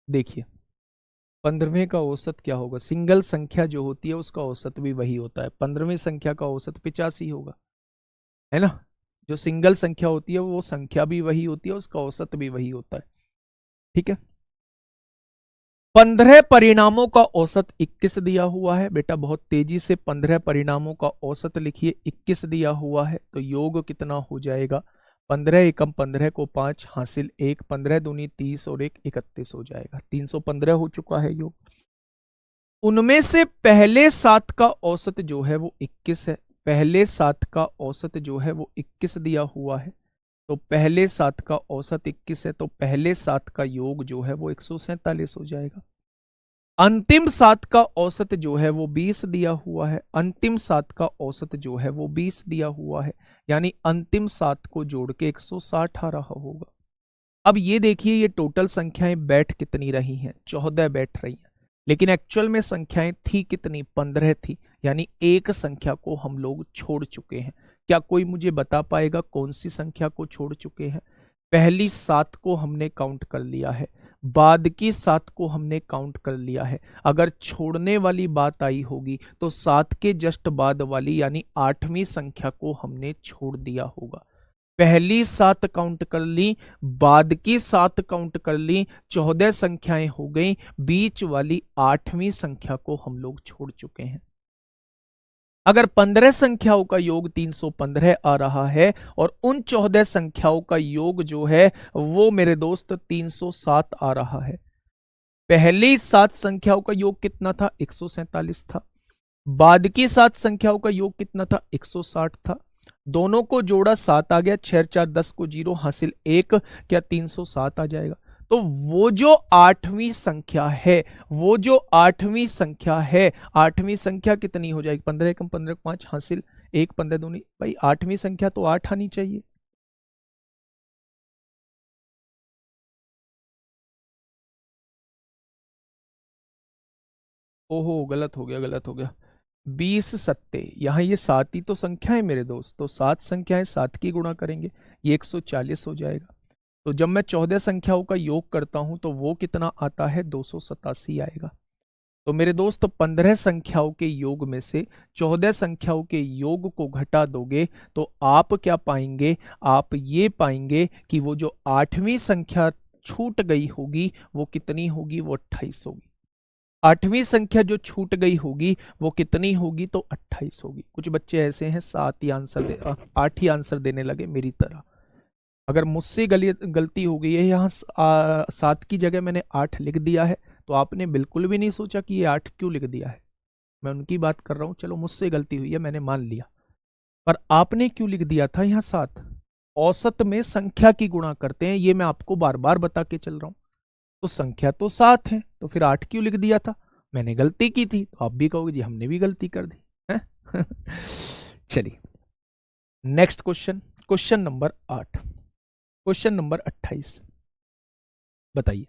देखिए 15वें का औसत क्या होगा, सिंगल संख्या जो होती है उसका औसत भी वही होता है, 15वीं संख्या का औसत 85 होगा, है ना। जो सिंगल संख्या होती है वो संख्या भी वही होती है, उसका औसत भी वही होता है। ठीक है, 15 परिणामों का औसत 21 दिया हुआ है। बेटा बहुत तेजी से 15 परिणामों का औसत लिखिए, 21 दिया हुआ है तो योग कितना हो जाएगा, 15 एकम 15 को 5 हासिल 1, 15 दूनी 30 और 1 31 हो जाएगा, 315 हो चुका है योग। उनमें से पहले 7 का औसत जो है वो 21 है, पहले 7 का औसत जो है वो 21 दिया हुआ है, तो पहले 7 का औसत 21 है, तो पहले 7 का योग जो है वो 147 हो जाएगा। अंतिम 7 का औसत जो है वो 20 दिया हुआ है, अंतिम 7 का औसत जो है वो 20 दिया हुआ है, यानी अंतिम 7 को जोड़ के 160 आ रहा होगा। अब ये देखिए ये टोटल संख्याएं बैठ कितनी रही हैं, 14 बैठ रही हैं, लेकिन एक्चुअल में संख्याएं थी कितनी, 15 थी, यानी एक संख्या को हम लोग छोड़ चुके हैं। क्या कोई मुझे बता पाएगा कौन सी संख्या को छोड़ चुके हैं। पहली 7 को हमने काउंट कर लिया है, बाद की 7 को हमने काउंट कर लिया है, अगर छोड़ने वाली बात आई होगी तो 7 के जस्ट बाद वाली यानी 8वीं संख्या को हमने छोड़ दिया होगा। पहली 7 काउंट कर ली, बाद की 7 काउंट कर ली, 14 संख्याएं हो गई, बीच वाली 8वीं संख्या को हम लोग छोड़ चुके हैं। अगर 15 संख्याओं का योग 315 आ रहा है और उन 14 संख्याओं का योग जो है वो मेरे दोस्त 307 आ रहा है। पहली 7 संख्याओं का योग कितना था, 147 था, बाद की 7 संख्याओं का योग कितना था, 160 था, दोनों को जोड़ा 7 आ गया, 6 4 10 को 0 हासिल 1, क्या 307 आ जाएगा। तो वो जो 8वीं संख्या है, वो जो 8वीं संख्या है, 8वीं संख्या कितनी हो जाएगी, 15 कम 15 5 हासिल 1, 15 दूनी, भाई 8वीं संख्या तो 8 आनी चाहिए। ओहो गलत हो गया, गलत हो गया। 20 सत्ते, यहाँ ये 7 ही तो संख्या है मेरे दोस्त, तो 7 संख्याएं 7 की गुणा करेंगे, ये 140 हो जाएगा। तो जब मैं 14 संख्याओं का योग करता हूं तो वो कितना आता है, 287 आएगा। तो मेरे दोस्त 15 संख्याओं के योग में से 14 संख्याओं के योग को घटा दोगे तो आप क्या पाएंगे, आप ये पाएंगे कि वो जो 8वीं संख्या छूट गई होगी वो कितनी होगी, वो 28 होगी। 8वीं संख्या जो छूट गई होगी वो कितनी होगी, तो 28 होगी। कुछ बच्चे ऐसे हैं 7 ही आंसर 8 ही आंसर देने लगे मेरी तरह। अगर मुझसे गलती हो गई है, यहाँ 7 की जगह मैंने 8 लिख दिया है, तो आपने बिल्कुल भी नहीं सोचा कि ये 8 क्यों लिख दिया है। मैं उनकी बात कर रहा हूँ, चलो मुझसे गलती हुई है मैंने मान लिया, पर आपने क्यों लिख दिया था यहाँ 7। औसत में संख्या की गुणा करते हैं, ये मैं आपको बार बार बता के चल रहा हूँ। तो संख्या तो 7 है, तो फिर 8 क्यों लिख दिया था, मैंने गलती की थी, तो आप भी कहोगे जी हमने भी गलती कर दी है। चलिए next question, question number 8, question number 28 बताइए।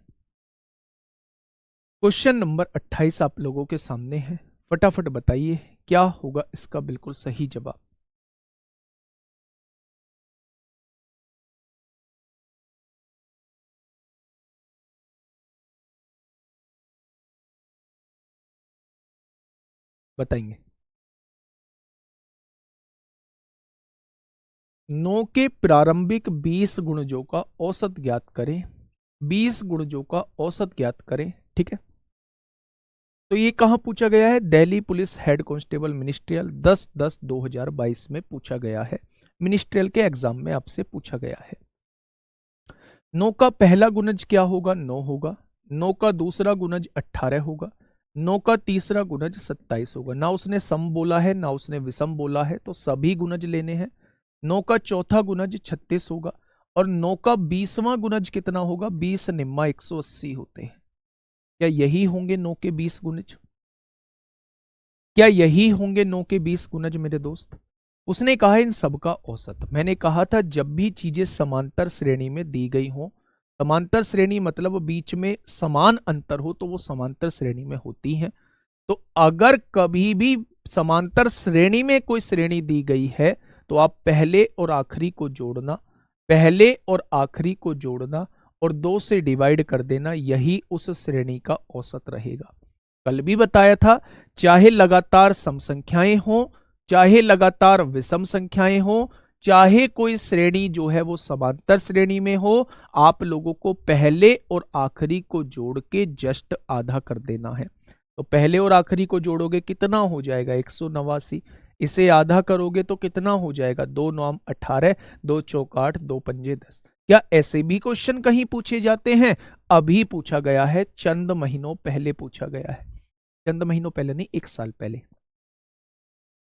क्वेश्चन नंबर 28 आप लोगों के सामने है, फटाफट बताइए क्या होगा इसका बिल्कुल सही जवाब। बताएंगे। 9 के प्रारंभिक 20 गुणजों का औसत ज्ञात करें। 20 गुणजों का औसत ज्ञात करें। ठीक है, तो ये कहां पूछा गया है? Delhi police head constable ministerial 10/10/2022 में पूछा गया है। मिनिस्ट्रियल के एग्जाम में आपसे पूछा गया है। 9 का पहला गुणज क्या होगा? 9 होगा। 9 का दूसरा गुणज 18 होगा। 9 का तीसरा गुणज 27 होगा। ना उसने सम बोला है ना उसने विषम बोला है, तो सभी गुणज लेने हैं। 9 का चौथा गुणज 36 होगा और 9 का 20वां गुणज कितना होगा? 20 निम्मा 180 होते हैं। क्या यही होंगे 9 के 20 गुणज? क्या यही होंगे 9 के 20 गुणज मेरे दोस्त? उसने कहा इन सबका औसत। मैंने कहा था जब भी चीजें समांतर श्रेणी में दी गई हो, समांतर श्रेणी मतलब बीच में समान अंतर हो, तो वो समांतर श्रेणी में होती हैं। तो अगर कभी भी समांतर श्रेणी में कोई श्रेणी दी गई है तो आप पहले और आखिरी को जोड़ना, पहले और आखिरी को जोड़ना और 2 से डिवाइड कर देना, यही उस श्रेणी का औसत रहेगा। कल भी बताया था, चाहे लगातार सम संख्याएं हो, चाहे लगातार विषम संख्याएं हो, चाहे कोई श्रेणी जो है वो समांतर श्रेणी में हो, आप लोगों को पहले और आखिरी को जोड़ के जस्ट आधा कर देना है। तो पहले और आखिरी को जोड़ोगे कितना हो जाएगा? 189। इसे आधा करोगे तो कितना हो जाएगा? 2 9 18, 2 चौक 8, 2 पंजे 10। क्या ऐसे भी क्वेश्चन कहीं पूछे जाते हैं? अभी पूछा गया है, चंद महीनों पहले पूछा गया है। चंद महीनों पहले नहीं, 1 साल पहले।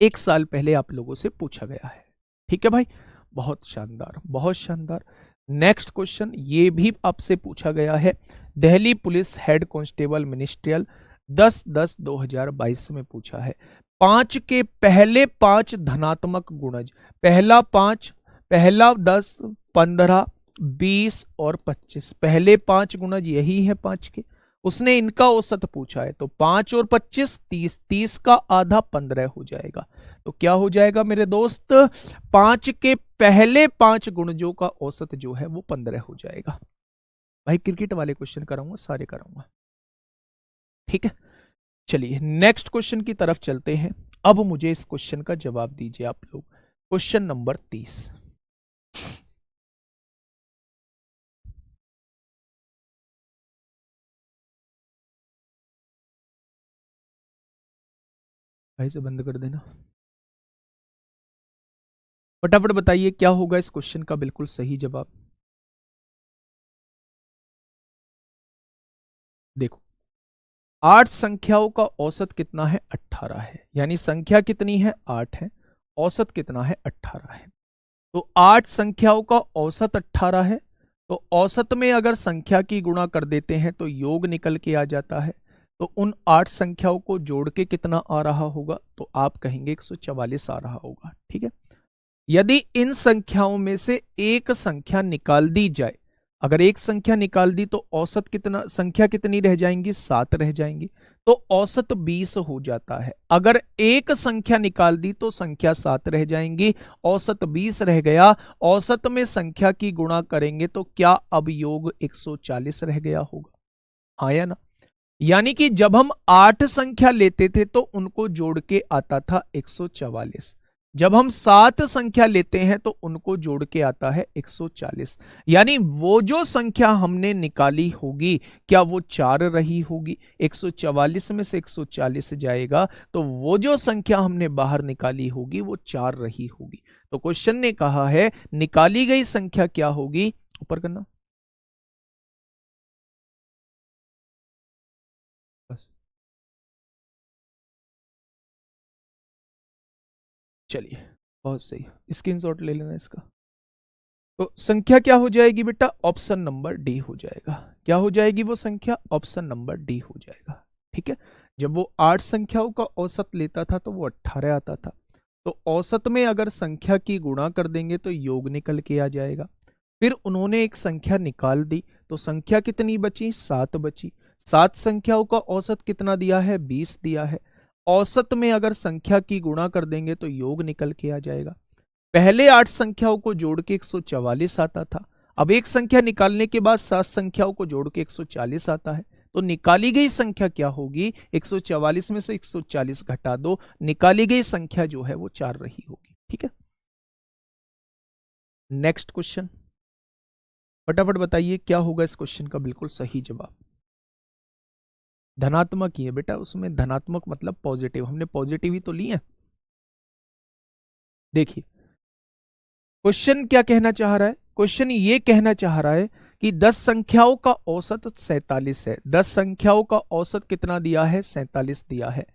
1 साल पहले आप लोगों से पूछा गया है। ठीक है भाई, बहुत शानदार, बहुत शानदार। नेक्स्ट क्वेश्चन ये भी आपसे पूछा गया है। Delhi police head constable ministerial 10/10/2022 में पूछा है। 5 के पहले 5 धनात्मक गुणज, पहला 5, पहला 10, 15, 20 और 25, पहले 5 गुणज यही है 5 के। उसने इनका औसत पूछा है, तो 5 और 25 30, 30 का आधा 15 हो जाएगा। तो क्या हो जाएगा मेरे दोस्त? 5 के पहले 5 गुणजों का औसत जो है वो 15 हो जाएगा। भाई क्रिकेट वाले क्वेश्चन कराऊंगा, सारे कराऊंगा। ठीक है, चलिए नेक्स्ट क्वेश्चन की तरफ चलते हैं। अब मुझे इस क्वेश्चन का जवाब दीजिए आप लोग। Question number 30। भाई से बंद कर देना। फटाफट बताइए क्या होगा इस क्वेश्चन का बिल्कुल सही जवाब। देखो, 8 संख्याओं का औसत कितना है? 18 है। यानी संख्या कितनी है? 8 है। औसत कितना है? 18 है। तो 8 संख्याओं का औसत 18 है। तो औसत में अगर संख्या की गुणा कर देते हैं तो योग निकल के आ जाता है। तो उन 8 संख्याओं को जोड़ के कितना आ रहा होगा? तो आप कहेंगे 144 आ रहा होगा। ठीक है, यदि इन संख्याओं में से एक संख्या निकाल दी जाए, अगर एक संख्या निकाल दी तो औसत कितना, संख्या कितनी रह जाएंगी? 7 रह जाएंगी। तो औसत 20 हो जाता है। अगर एक संख्या निकाल दी तो संख्या 7 रह जाएंगी, औसत 20 रह गया। औसत में संख्या की गुणा करेंगे तो क्या अब योग 140 रह गया होगा? हाँ या ना? यानी कि जब हम 8 संख्या लेते थे तो उनको जोड़ के आता था 144। जब हम 7 संख्या लेते हैं तो उनको जोड़ के आता है 140। यानी वो जो संख्या हमने निकाली होगी, क्या वो 4 रही होगी? 144 में से 140 जाएगा तो वो जो संख्या हमने बाहर निकाली होगी वो 4 रही होगी। तो क्वेश्चन ने कहा है निकाली गई संख्या क्या होगी? ऊपर करना बस। चलिए, बहुत सही, स्क्रीनशॉट ले लेना इसका। तो संख्या क्या हो जाएगी बेटा? ऑप्शन नंबर डी हो जाएगा। क्या हो जाएगी वो संख्या? ऑप्शन नंबर डी हो जाएगा। ठीक है, जब वो 8 संख्याओं का औसत लेता था तो वो 18 आता था। तो औसत में अगर संख्या की गुणा कर देंगे तो योग निकल के आ जाएगा। फिर उन्होंने एक संख्या निकाल दी तो संख्या कितनी बची? 7 बची। 7 संख्याओं का औसत कितना दिया है? 20 दिया है। औसत में अगर संख्या की गुणा कर देंगे तो योग निकल के आ जाएगा। पहले 8 संख्याओं को जोड़ के 144 आता था। अब एक संख्या निकालने के बाद 7 संख्याओं को जोड़ के 140 आता है। तो निकाली गई संख्या क्या होगी? 144 में से 140 घटा दो, निकाली गई संख्या जो है वो 4 रही होगी। ठीक है, नेक्स्ट क्वेश्चन, फटाफट बताइए क्या होगा इस क्वेश्चन का बिल्कुल सही जवाब। धनात्मक ही है बेटा, उसमें धनात्मक मतलब पॉजिटिव, हमने पॉजिटिव ही तो लिए। देखिए क्वेश्चन क्या कहना चाह रहा है, क्वेश्चन ये कहना चाह रहा है कि 10 संख्याओं का औसत 47 है। 10 संख्याओं का औसत कितना दिया है, 47 दिया है।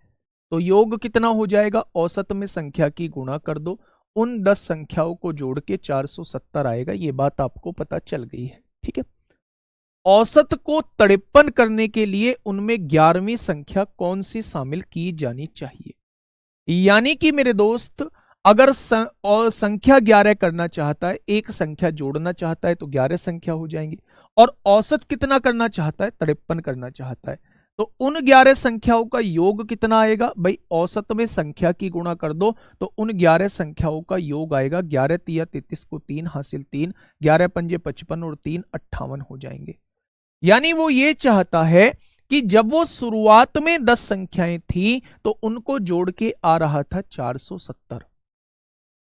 तो योग कितना हो जाएगा, औसत में संख्या की गुणा कर दो, उन 10 संख्याओं को जोड़ के 470 आएगा। ये बात आपको पता चल गई है, ठीक है। औसत को 53 करने के लिए उनमें 11वीं संख्या कौन सी शामिल की जानी चाहिए। यानी कि मेरे दोस्त अगर और संख्या 11 करना चाहता है, एक संख्या जोड़ना चाहता है तो 11 संख्या हो जाएंगी, और औसत कितना करना चाहता है, 53 करना चाहता है, तो उन 11 संख्याओं का योग कितना आएगा भाई, औसत में संख्या की गुणा कर दो तो उन 11 संख्याओं का योग आएगा। 11 तिया 33 को 3 हासिल 3, 11 पंजे 55 और 3 58 हो जाएंगे। यानी वो ये चाहता है कि जब वो शुरुआत में 10 संख्याएं थी तो उनको जोड़ के आ रहा था 470,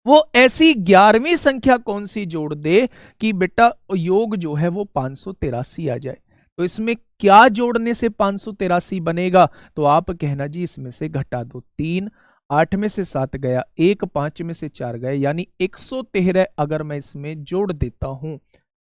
वो ऐसी 11वीं संख्या कौन सी जोड़ दे कि बेटा योग जो है वो 583 आ जाए। तो इसमें क्या जोड़ने से 583 बनेगा, तो आप कहना जी इसमें से घटा दो 3, 8 में से 7 गया 1, 5 में से 4 गए, यानी 113 अगर मैं इसमें जोड़ देता हूं,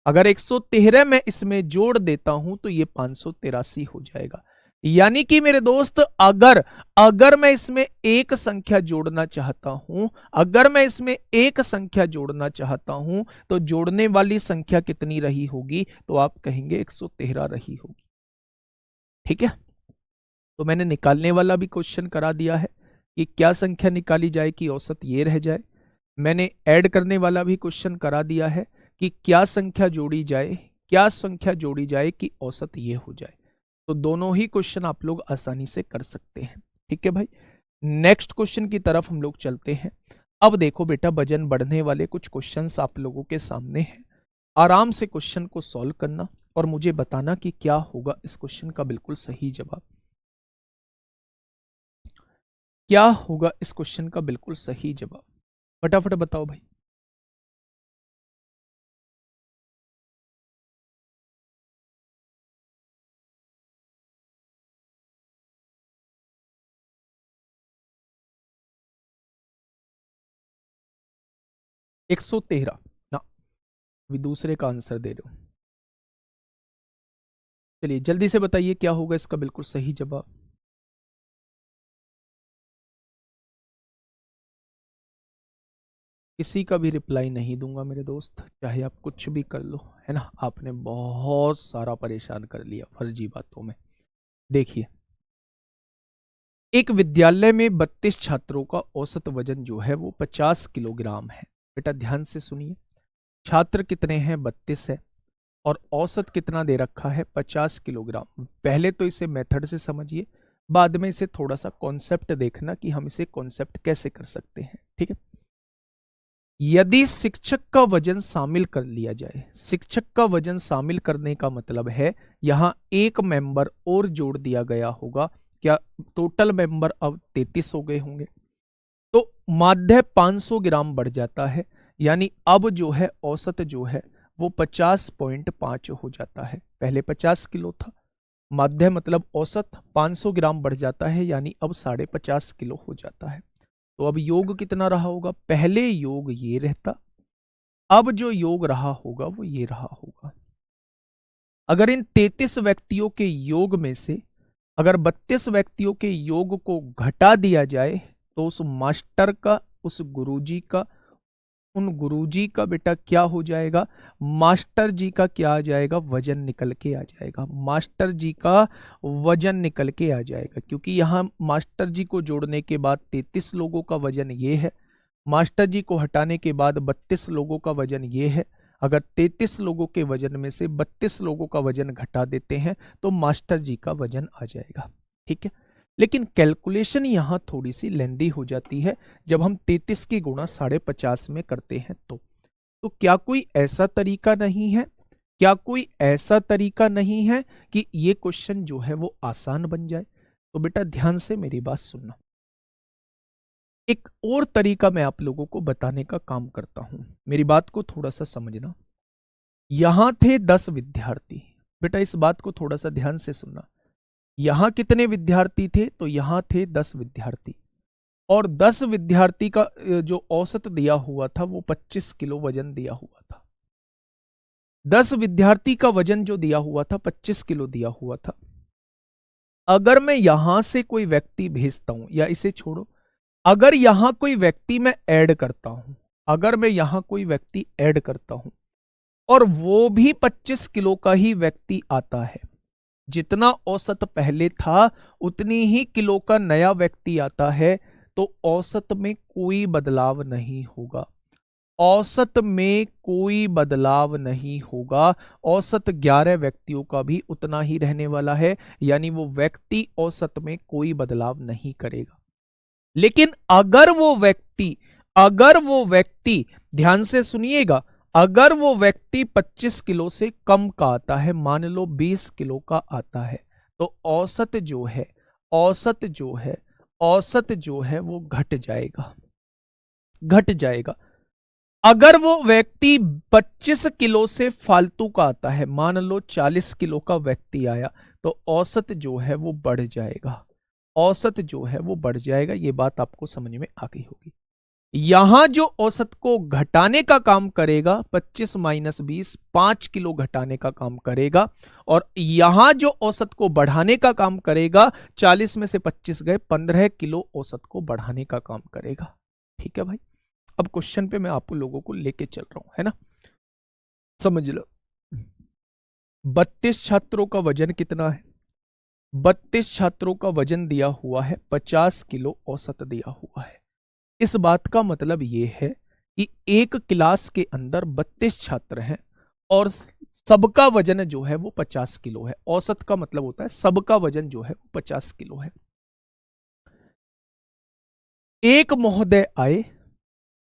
अगर 113 मैं इसमें जोड़ देता हूं तो ये 583 हो जाएगा। यानी कि मेरे दोस्त अगर अगर मैं इसमें एक संख्या जोड़ना चाहता हूं, अगर मैं इसमें एक संख्या जोड़ना चाहता हूं तो जोड़ने वाली संख्या कितनी रही होगी, तो आप कहेंगे 113 रही होगी, ठीक है। तो मैंने निकालने वाला भी क्वेश्चन करा दिया है कि क्या संख्या निकाली जाए कि औसत ये रह जाए। मैंने ऐड करने वाला भी क्वेश्चन करा दिया है कि क्या संख्या जोड़ी जाए, क्या संख्या जोड़ी जाए कि औसत ये हो जाए। तो दोनों ही क्वेश्चन आप लोग आसानी से कर सकते हैं, ठीक है भाई। नेक्स्ट क्वेश्चन की तरफ हम लोग चलते हैं। अब देखो बेटा वजन बढ़ने वाले कुछ क्वेश्चंस आप लोगों के सामने हैं, आराम से क्वेश्चन को सॉल्व करना और मुझे बताना कि क्या होगा इस क्वेश्चन का बिल्कुल सही जवाब। क्या होगा इस क्वेश्चन का बिल्कुल सही जवाब, फटाफट बताओ भाई। एक 113 ना, अभी दूसरे का आंसर दे रहे हो। चलिए जल्दी से बताइए क्या होगा इसका बिल्कुल सही जवाब। किसी का भी रिप्लाई नहीं दूंगा मेरे दोस्त, चाहे आप कुछ भी कर लो, है ना। आपने बहुत सारा परेशान कर लिया फर्जी बातों में। देखिए एक विद्यालय में 32 छात्रों का औसत वजन जो है वो 50 किलोग्राम है। बेटा ध्यान से सुनिए, छात्र कितने हैं, 32 है, और औसत कितना दे रखा है, 50 किलोग्राम। पहले तो इसे मेथड से समझिए, बाद में इसे थोड़ा सा कॉन्सेप्ट देखना कि हम इसे कॉन्सेप्ट कैसे कर सकते हैं, ठीक है। यदि शिक्षक का वजन शामिल कर लिया जाए, शिक्षक का वजन शामिल करने का मतलब है यहां एक मेंबर और जोड़ दिया गया होगा, क्या टोटल मेंबर अब 33 हो गए होंगे, तो माध्य 500 ग्राम बढ़ जाता है। यानी अब जो है औसत जो है वो 50.5 हो जाता है। पहले 50 किलो था, माध्य मतलब औसत 500 ग्राम बढ़ जाता है, यानी अब 50.5 किलो हो जाता है। तो अब योग कितना रहा होगा, पहले योग ये रहता, अब जो योग रहा होगा वो ये रहा होगा। अगर इन 33 व्यक्तियों के योग में से अगर 32 व्यक्तियों के योग को घटा दिया जाए तो उस मास्टर का, उस गुरुजी का, उन गुरुजी का बेटा क्या हो जाएगा, मास्टर जी का क्या आ जाएगा, वजन निकल के आ जाएगा। मास्टर जी का वजन निकल के आ जाएगा, क्योंकि यहां मास्टर जी को जोड़ने के बाद 33 लोगों का वजन ये है, मास्टर जी को हटाने के बाद 32 लोगों का वजन ये है। अगर 33 लोगों के वजन में से 32 लोगों का वजन घटा देते हैं तो मास्टर जी का वजन आ जाएगा, ठीक है। लेकिन कैलकुलेशन यहां थोड़ी सी लेंदी हो जाती है जब हम 33 की गुणा 50.5 में करते हैं तो क्या कोई ऐसा तरीका नहीं है, क्या कोई ऐसा तरीका नहीं है कि ये क्वेश्चन जो है वो आसान बन जाए। तो बेटा ध्यान से मेरी बात सुनना, एक और तरीका मैं आप लोगों को बताने का काम करता हूं, मेरी बात को थोड़ा सा समझना। यहां थे 10 विद्यार्थी, बेटा इस बात को थोड़ा सा ध्यान से सुनना। यहां कितने विद्यार्थी थे? तो यहां थे 10 विद्यार्थी, और 10 विद्यार्थी का जो औसत दिया हुआ था वो 25 किलो वजन दिया हुआ था। 10 विद्यार्थी का वजन जो दिया हुआ था 25 किलो दिया हुआ था। अगर मैं यहां से कोई व्यक्ति भेजता हूं, या इसे छोड़ो, अगर यहां कोई व्यक्ति मैं ऐड करता हूं, अगर मैं यहां कोई व्यक्ति ऐड करता हूं और वो भी 25 किलो का ही व्यक्ति आता है, जितना औसत पहले था उतनी ही किलो का नया व्यक्ति आता है, तो औसत में कोई बदलाव नहीं होगा। औसत में कोई बदलाव नहीं होगा। औसत 11 व्यक्तियों का भी उतना ही रहने वाला है, यानी वो व्यक्ति औसत में कोई बदलाव नहीं करेगा। लेकिन अगर वो व्यक्ति ध्यान से सुनिएगा, अगर वो व्यक्ति 25 किलो से कम का आता है, मान लो 20 किलो का आता है, तो औसत जो है वो घट जाएगा। अगर वो व्यक्ति 25 किलो से फालतू का आता है, मान लो 40 किलो का व्यक्ति आया, तो औसत जो है वो बढ़ जाएगा। ये बात आपको समझ में आ गई होगी। यहां जो औसत को घटाने का काम करेगा 25 माइनस 20, 5 किलो घटाने का काम करेगा, और यहां जो औसत को बढ़ाने का काम करेगा 40 में से 25 गए, 15 किलो औसत को बढ़ाने का काम करेगा। ठीक है भाई, अब क्वेश्चन पे मैं आप लोगों को लेके चल रहा हूं, है ना, समझ लो। 32 छात्रों का वजन कितना है? 32 छात्रों का वजन दिया हुआ है 50 किलो औसत दिया हुआ है। इस बात का मतलब यह है कि एक क्लास के अंदर 32 छात्र हैं और सबका वजन जो है वो 50 किलो है। औसत का मतलब होता है सबका वजन जो है वो 50 किलो है। एक महोदय आए,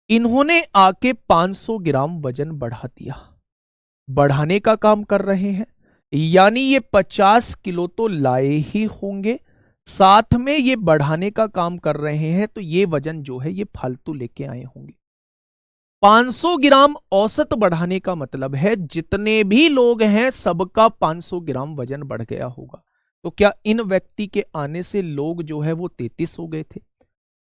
इन्होंने आके 500 ग्राम वजन बढ़ा दिया, बढ़ाने का काम कर रहे हैं, यानी ये 50 किलो तो लाए ही होंगे, साथ में ये बढ़ाने का काम कर रहे हैं, तो ये वजन जो है ये फालतू लेके आए होंगे। 500 ग्राम औसत बढ़ाने का मतलब है जितने भी लोग हैं सबका 500 ग्राम वजन बढ़ गया होगा। तो क्या इन व्यक्ति के आने से लोग जो है वो 33 हो गए थे?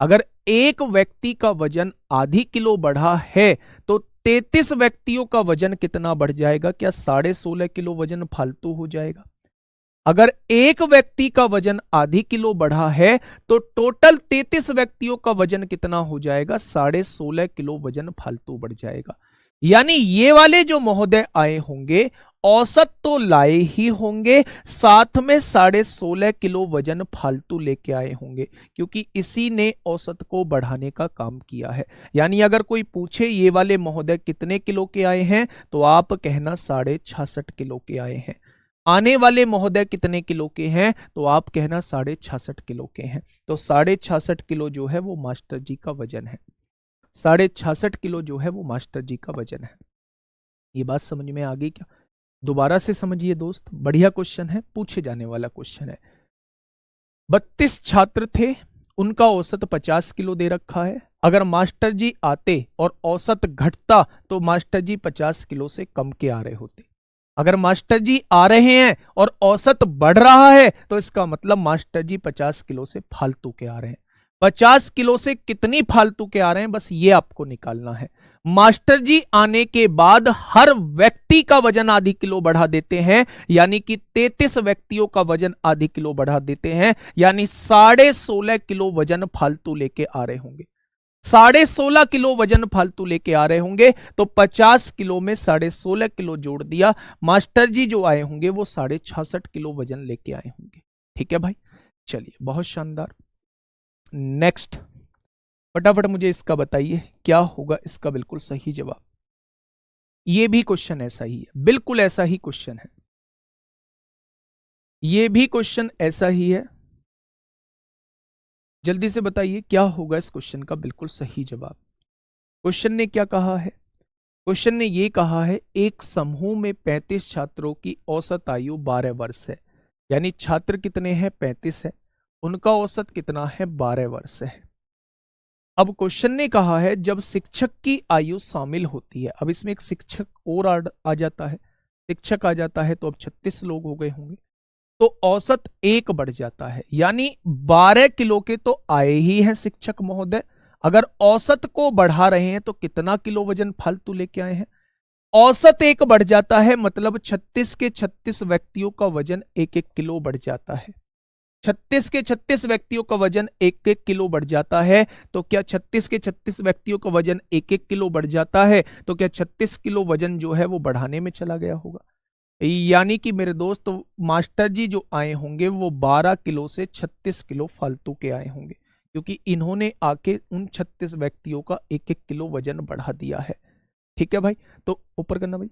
अगर एक व्यक्ति का वजन आधी किलो बढ़ा है तो 33 व्यक्तियों का वजन कितना बढ़ जाएगा? क्या 16.5 किलो वजन फालतू हो जाएगा? अगर एक व्यक्ति का वजन आधी किलो बढ़ा है तो टोटल 33 व्यक्तियों का वजन कितना हो जाएगा? 16.5 किलो वजन फालतू बढ़ जाएगा। यानी ये वाले जो महोदय आए होंगे औसत तो लाए ही होंगे, साथ में 16.5 किलो वजन फालतू लेके आए होंगे, क्योंकि इसी ने औसत को बढ़ाने का काम किया है। यानी अगर कोई पूछे ये वाले महोदय कितने किलो के आए हैं, तो आप कहना 66.5 किलो के आए हैं। आने वाले महोदय कितने किलो के हैं, तो आप कहना 66.5 किलो के हैं। तो 66.5 किलो जो है वो मास्टर जी का वजन है। 66.5 किलो जो है वो मास्टर जी का वजन है। ये बात समझ में आ गई क्या? दोबारा से समझिए दोस्त, बढ़िया क्वेश्चन है, पूछे जाने वाला क्वेश्चन है। 32 छात्र थे, उनका औसत 50 किलो दे रखा है। अगर मास्टर जी आते और औसत घटता तो मास्टर जी 50 किलो से कम के आ रहे होते। अगर मास्टर जी आ रहे हैं और औसत बढ़ रहा है तो इसका मतलब मास्टर जी 50 किलो से फालतू के आ रहे हैं। 50 किलो से कितनी फालतू के आ रहे हैं, बस ये आपको निकालना है। मास्टर जी आने के बाद हर व्यक्ति का वजन आधी किलो बढ़ा देते हैं, यानी कि 33 व्यक्तियों का वजन आधी किलो बढ़ा देते हैं, यानी 16.5 किलो वजन फालतू लेके आ रहे होंगे। 16.5 किलो वजन फालतू लेके आ रहे होंगे, तो 50 किलो में 16.5 किलो जोड़ दिया, मास्टर जी जो आए होंगे वो 66.5 किलो वजन लेके आए होंगे। ठीक है भाई, चलिए बहुत शानदार। नेक्स्ट, फटाफट मुझे इसका बताइए क्या होगा इसका बिल्कुल सही जवाब। ये भी क्वेश्चन ऐसा ही है, बिल्कुल ऐसा ही क्वेश्चन है, ये भी क्वेश्चन ऐसा ही है। जल्दी से बताइए क्या होगा इस क्वेश्चन का बिल्कुल सही जवाब। क्वेश्चन ने क्या कहा है? क्वेश्चन ने ये कहा है एक समूह में 35 छात्रों की औसत आयु 12 वर्ष है, यानी छात्र कितने हैं? 35 है, उनका औसत कितना है? 12 वर्ष है। अब क्वेश्चन ने कहा है जब शिक्षक की आयु शामिल होती है, अब इसमें एक शिक्षक और आ जाता है, शिक्षक आ जाता है तो अब 36 लोग हो गए होंगे, तो औसत 1 बढ़ जाता है, यानी 12 किलो के तो आए ही हैं शिक्षक महोदय। अगर औसत को बढ़ा रहे हैं तो कितना किलो वजन फालतू लेके आए हैं? औसत 1 बढ़ जाता है, मतलब 36 के 36 व्यक्तियों का वजन 1-1 किलो बढ़ जाता है। 36 के 36 व्यक्तियों का वजन 1-1 किलो बढ़ जाता है, तो क्या 36 के 36 व्यक्तियों का वजन 1-1 किलो बढ़ जाता है, तो क्या 36 किलो वजन जो है वो बढ़ाने में चला गया होगा? यानी कि मेरे दोस्त मास्टर जी जो आए होंगे वो 12 किलो से 36 किलो फालतू के आए होंगे, क्योंकि इन्होंने आके उन 36 व्यक्तियों का 1-1 किलो वजन बढ़ा दिया है। ठीक है भाई, तो ऊपर करना भाई।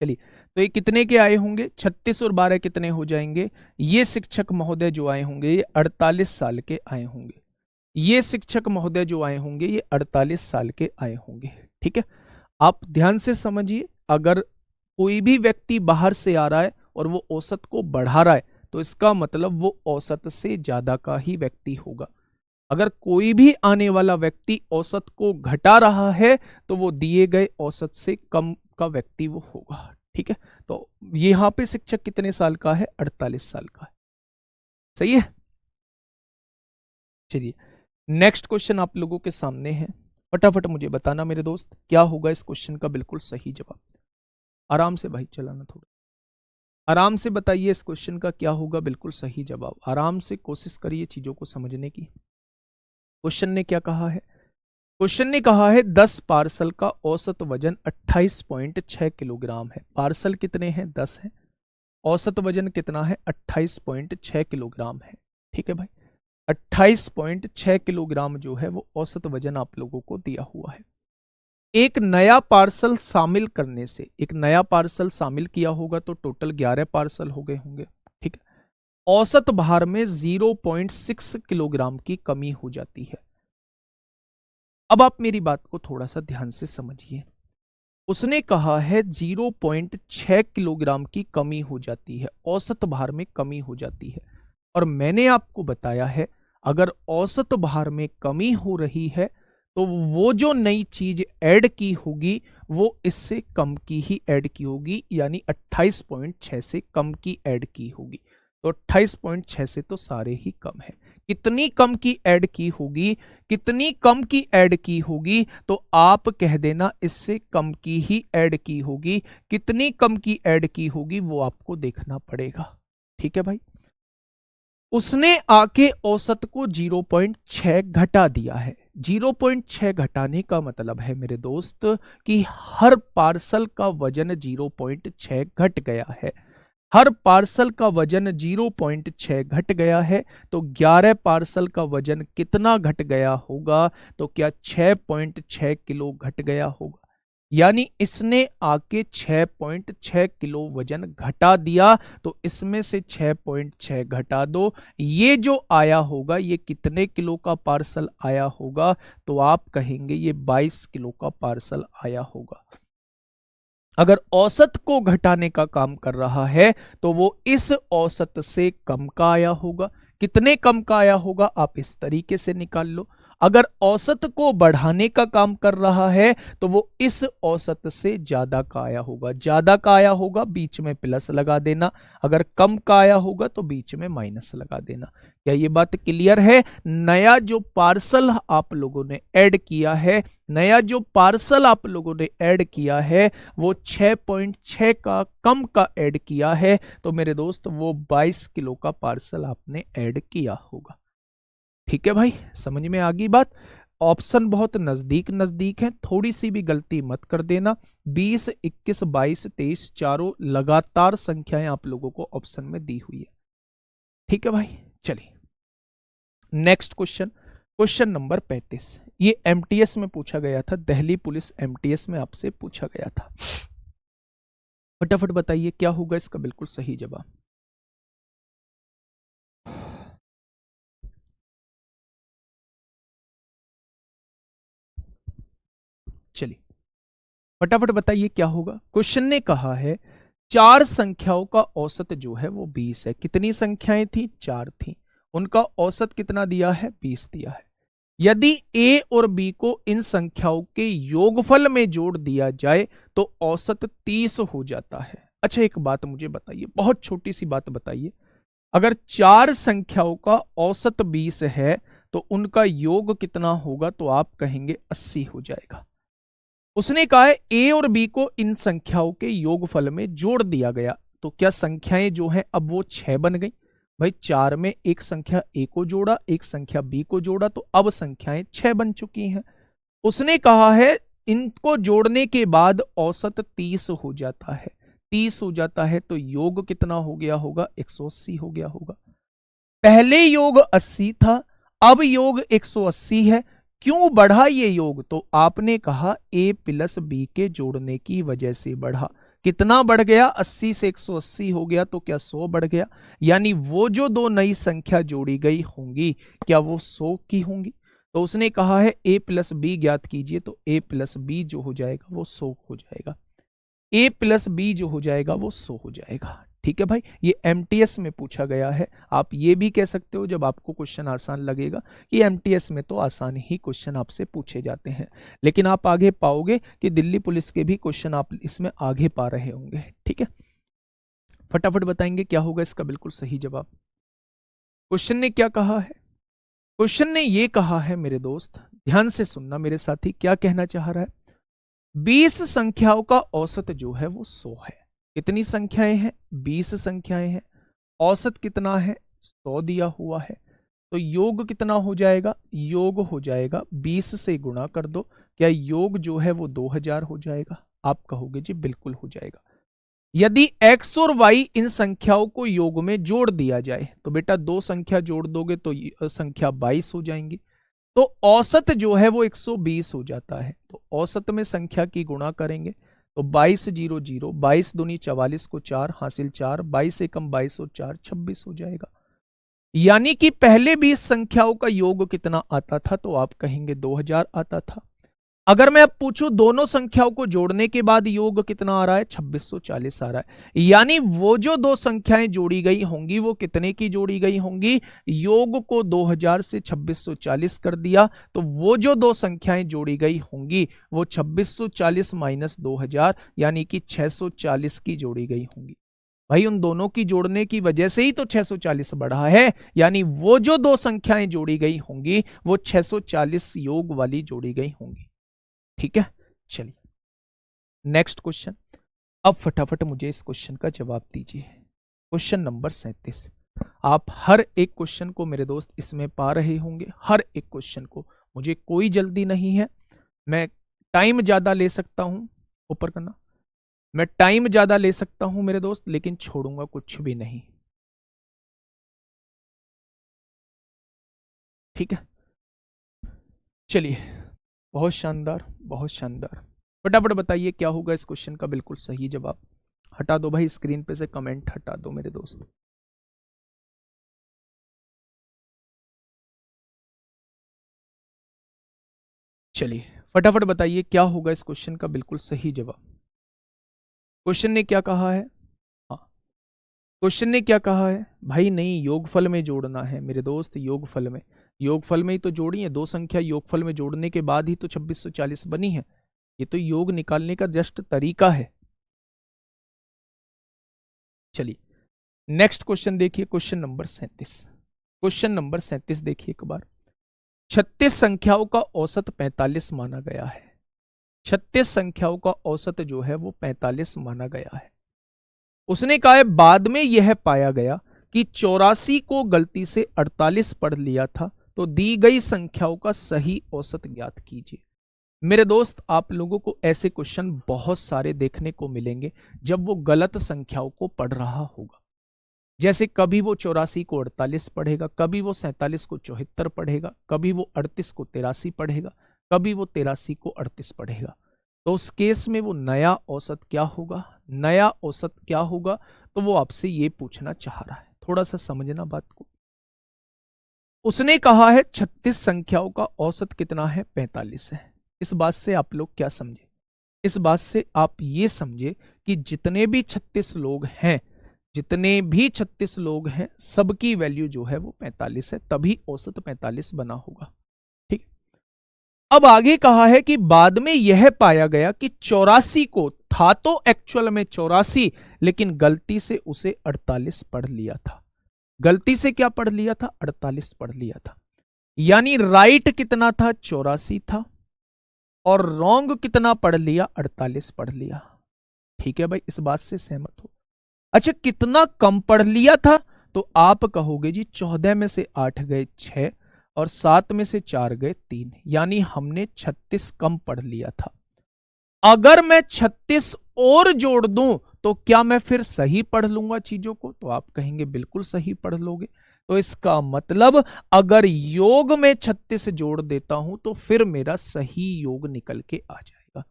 चलिए, तो ये कितने के आए होंगे? 36 और 12 कितने हो जाएंगे? ये शिक्षक महोदय जो आए होंगे ये 48 साल के आए होंगे। ये शिक्षक महोदय जो आए होंगे ये 48 साल के आए होंगे। ठीक है, आप ध्यान से समझिए, अगर कोई भी व्यक्ति बाहर से आ रहा है और वो औसत को बढ़ा रहा है तो इसका मतलब वो औसत से ज्यादा का ही व्यक्ति होगा। अगर कोई भी आने वाला व्यक्ति औसत को घटा रहा है तो वो दिए गए औसत से कम का व्यक्ति वो होगा। ठीक है, तो यहां पे शिक्षक कितने साल का है? 48 साल का है। सही है। चलिए, नेक्स्ट क्वेश्चन आप लोगों के सामने है, फटाफट मुझे बताना मेरे दोस्त क्या होगा इस क्वेश्चन का बिल्कुल सही जवाब। आराम से भाई चलाना, थोड़ा आराम से बताइए इस क्वेश्चन का क्या होगा बिल्कुल सही जवाब। आराम से कोशिश करिए चीजों को समझने की। क्वेश्चन ने क्या कहा है? क्वेश्चन ने कहा है 10 पार्सल का औसत वजन 28.6 किलोग्राम है। पार्सल कितने हैं? 10 है। औसत वजन कितना है? 28.6 किलोग्राम है। ठीक है भाई, 28.6 किलोग्राम जो है वो औसत वजन आप लोगों को दिया हुआ है। एक नया पार्सल शामिल करने से, एक नया पार्सल शामिल किया होगा तो टोटल 11 पार्सल हो गए होंगे। ठीक है, औसत भार में 0.6 किलोग्राम की कमी हो जाती है। अब आप मेरी बात को थोड़ा सा ध्यान से समझिए। उसने कहा है 0.6 किलोग्राम की कमी हो जाती है, औसत भार में कमी हो जाती है, और मैंने आपको बताया है अगर औसत भार में कमी हो रही है तो वो जो नई चीज ऐड की होगी वो इससे कम की ही ऐड की होगी, यानी 28.6 से कम की ऐड की होगी। तो 28.6 से तो सारे ही कम है। कितनी कम की ऐड की होगी? कितनी कम की ऐड की होगी तो आप कह देना इससे कम की ही ऐड की होगी। कितनी कम की ऐड की होगी वो आपको देखना पड़ेगा। ठीक है भाई, उसने आके औसत को 0.6 घटा दिया है। 0.6 घटाने का मतलब है मेरे दोस्त कि हर पार्सल का वजन 0.6 घट गया है। हर पार्सल का वजन 0.6 घट गया है, तो 11 पार्सल का वजन कितना घट गया होगा? तो क्या 6.6 किलो घट गया होगा? यानी इसने आके 6.6 किलो वजन घटा दिया, तो इसमें से 6.6 घटा दो, ये जो आया होगा ये कितने किलो का पार्सल आया होगा? तो आप कहेंगे ये 22 किलो का पार्सल आया होगा। अगर औसत को घटाने का काम कर रहा है तो वो इस औसत से कम का आया होगा। कितने कम का आया होगा आप इस तरीके से निकाल लो। अगर औसत को बढ़ाने का काम कर रहा है तो वो इस औसत से ज्यादा का आया होगा। ज्यादा का आया होगा बीच में प्लस लगा देना, अगर कम का आया होगा तो बीच में माइनस लगा देना। क्या ये बात क्लियर है? नया जो पार्सल आप लोगों ने ऐड किया है, नया जो पार्सल आप लोगों ने ऐड किया है वो 6.6 का कम का ऐड किया है, तो मेरे दोस्त वो 22 किलो का पार्सल आपने ऐड किया होगा। ठीक है भाई, समझ में आ गई बात? ऑप्शन बहुत नजदीक नजदीक है, थोड़ी सी भी गलती मत कर देना। 20, 21, 22, 23 चारों लगातार संख्याएं आप लोगों को ऑप्शन में दी हुई है। ठीक है भाई, चलिए नेक्स्ट क्वेश्चन, क्वेश्चन नंबर 35। ये एमटीएस में पूछा गया था, दिल्ली पुलिस एमटीएस में आपसे पूछा गया था। फटाफट बताइए क्या होगा इसका बिल्कुल सही जवाब। फटाफट बताइए क्या होगा। क्वेश्चन ने कहा है 4 संख्याओं का औसत जो है वो 20 है। कितनी संख्याएं थी? 4 थी। उनका औसत कितना दिया है? 20 दिया है। यदि a और b को इन संख्याओं के योगफल में जोड़ दिया जाए तो औसत 30 हो जाता है। अच्छा एक बात मुझे बताइए, बहुत छोटी सी बात बताइए, अगर 4 संख्याओं का औसत 20 है तो उनका योग कितना होगा? तो आप कहेंगे 80 हो जाएगा। उसने कहा है a और b को इन संख्याओं के योगफल में जोड़ दिया गया तो क्या संख्याएं जो हैं अब वो 6 बन गई? भाई 4 में एक संख्या a को जोड़ा, एक संख्या b को जोड़ा, तो अब संख्याएं 6 बन चुकी हैं। उसने कहा है इनको जोड़ने के बाद औसत 30 हो जाता है। 30 हो जाता है तो योग कितना हो गया होगा? 180 हो गया होगा। पहले योग 80 था, अब योग 180 है। क्यों बढ़ा ये योग? तो आपने कहा a प्लस बी के जोड़ने की वजह से बढ़ा। कितना बढ़ गया? 80 से 180 हो गया तो क्या 100 बढ़ गया? यानी वो जो दो नई संख्या जोड़ी गई होंगी क्या वो 100 की होंगी? तो उसने कहा है a प्लस बी ज्ञात कीजिए, तो a प्लस बी जो हो जाएगा वो 100 हो जाएगा। a प्लस बी जो हो जाएगा वो 100 हो जाएगा। ठीक है भाई, ये एमटीएस में पूछा गया है। आप ये भी कह सकते हो जब आपको क्वेश्चन आसान लगेगा कि एमटीएस में तो आसान ही क्वेश्चन आपसे पूछे जाते हैं, लेकिन आप आगे पाओगे कि दिल्ली पुलिस के भी क्वेश्चन आप इसमें आगे पा रहे होंगे। ठीक है, फटाफट बताएंगे क्या होगा इसका बिल्कुल सही जवाब। क्वेश्चन ने क्या कहा है? क्वेश्चन ने ये कहा है मेरे दोस्त, ध्यान से सुनना मेरे साथी, क्या कहना चाह रहा है? 20 संख्याओं का औसत जो है वो 100 है। कितनी संख्याएं हैं? 20 संख्याएं हैं। औसत कितना है? 100 दिया हुआ है। तो योग कितना हो जाएगा? योग हो जाएगा 20 से गुणा कर दो। क्या योग जो है वो 2000 हो जाएगा? आप कहोगे जी बिल्कुल हो जाएगा। यदि x और y इन संख्याओं को योग में जोड़ दिया जाए तो बेटा दो संख्या जोड़ दोगे तो संख्या 22 हो जाएंगी। तो औसत जो है वो 120 हो जाता है। तो औसत में संख्या की गुणा करेंगे तो 22 0 0, 22 दूनी 44 को 4 हासिल 4, 22 एकम 22 और 4 26 हो जाएगा। यानी कि पहले 20 संख्याओं का योग कितना आता था? तो आप कहेंगे 2000 आता था। अगर मैं अब पूछूं दोनों संख्याओं को जोड़ने के बाद योग कितना आ रहा है? 2640 आ रहा है। यानी वो जो दो संख्याएं जोड़ी गई होंगी वो कितने की जोड़ी गई होंगी? योग को 2000 से 2640 कर दिया तो वो जो दो संख्याएं जोड़ी गई होंगी वो 2640 माइनस 2000 यानी कि 640 की जोड़ी गई होंगी। भाई उन दोनों की जोड़ने की वजह से ही तो 640 बढ़ा है। यानी वो जो दो संख्याएं जोड़ी गई होंगी वो 640 योग वाली जोड़ी गई होंगी। ठीक है, चलिए नेक्स्ट क्वेश्चन। अब फटाफट मुझे इस क्वेश्चन का जवाब दीजिए। Question number 37। आप हर एक क्वेश्चन को मेरे दोस्त इसमें पा रहे होंगे, हर एक क्वेश्चन को। मुझे कोई जल्दी नहीं है, मैं टाइम ज्यादा ले सकता हूं, ऊपर करना, मैं टाइम ज्यादा ले सकता हूं मेरे दोस्त, लेकिन छोड़ूंगा कुछ भी नहीं। ठीक है, चलिए, बहुत शानदार, बहुत शानदार। फटाफट बताइए क्या होगा इस क्वेश्चन का बिल्कुल सही जवाब। हटा दो भाई स्क्रीन पे से कमेंट हटा दो मेरे दोस्त। चलिए फटाफट बताइए क्या होगा इस क्वेश्चन का बिल्कुल सही जवाब। क्वेश्चन ने क्या कहा है? हाँ, क्वेश्चन ने क्या कहा है? भाई नहीं, योगफल में जोड़ना है मेरे दोस्त, योगफल में। योगफल में ही तो जोड़ी है दो संख्या, योगफल में जोड़ने के बाद ही तो 2640 बनी है। ये तो योग निकालने का जस्ट तरीका है। चलिए नेक्स्ट क्वेश्चन देखिए, क्वेश्चन नंबर 37। क्वेश्चन नंबर 37 देखिए एक बार। 36 संख्याओं का औसत 45 माना गया है। 36 संख्याओं का औसत जो है वो 45 माना गया है। उसने कहा है बाद में यह पाया गया कि 84 को गलती से 48 पढ़ लिया था, तो दी गई संख्याओं का सही औसत ज्ञात कीजिए। मेरे दोस्त आप लोगों को ऐसे क्वेश्चन बहुत सारे देखने को मिलेंगे जब वो गलत संख्याओं को पढ़ रहा होगा। जैसे कभी वो 84 को 48 पढ़ेगा, कभी वो 47 को 74 पढ़ेगा, कभी वो 38 को 83 पढ़ेगा, कभी वो 83 को 38 पढ़ेगा। तो उस केस में वो नया औसत क्या होगा? नया औसत क्या होगा? तो वो आपसे ये पूछना चाह रहा है, थोड़ा सा समझना बात को। उसने कहा है 36 संख्याओं का औसत कितना है? 45 है। इस बात से आप लोग क्या समझे? इस बात से आप ये समझे कि जितने भी 36 लोग हैं, जितने भी 36 लोग हैं, सबकी वैल्यू जो है वो 45 है, तभी औसत 45 बना होगा। ठीक। अब आगे कहा है कि बाद में यह पाया गया कि 84 को था तो एक्चुअल में 84, लेकिन गलती से उसे 48 पढ़ लिया था। गलती से क्या पढ़ लिया था? 48 पढ़ लिया था। यानी राइट कितना था? 84 था, और रॉन्ग कितना पढ़ लिया? 48 पढ़ लिया। ठीक है भाई, इस बात से सहमत हो? अच्छा, कितना कम पढ़ लिया था? तो आप कहोगे जी 14 में से 8 गए 6 और 7 में से 4 गए 3, यानी हमने 36 कम पढ़ लिया था। अगर मैं 36 और जोड़ दूं तो क्या मैं फिर सही पढ़ लूंगा चीजों को? तो आप कहेंगे बिल्कुल सही पढ़ लोगे। तो इसका मतलब अगर योग में 36 जोड़ देता हूं तो फिर मेरा सही योग निकल के आ जाएगा।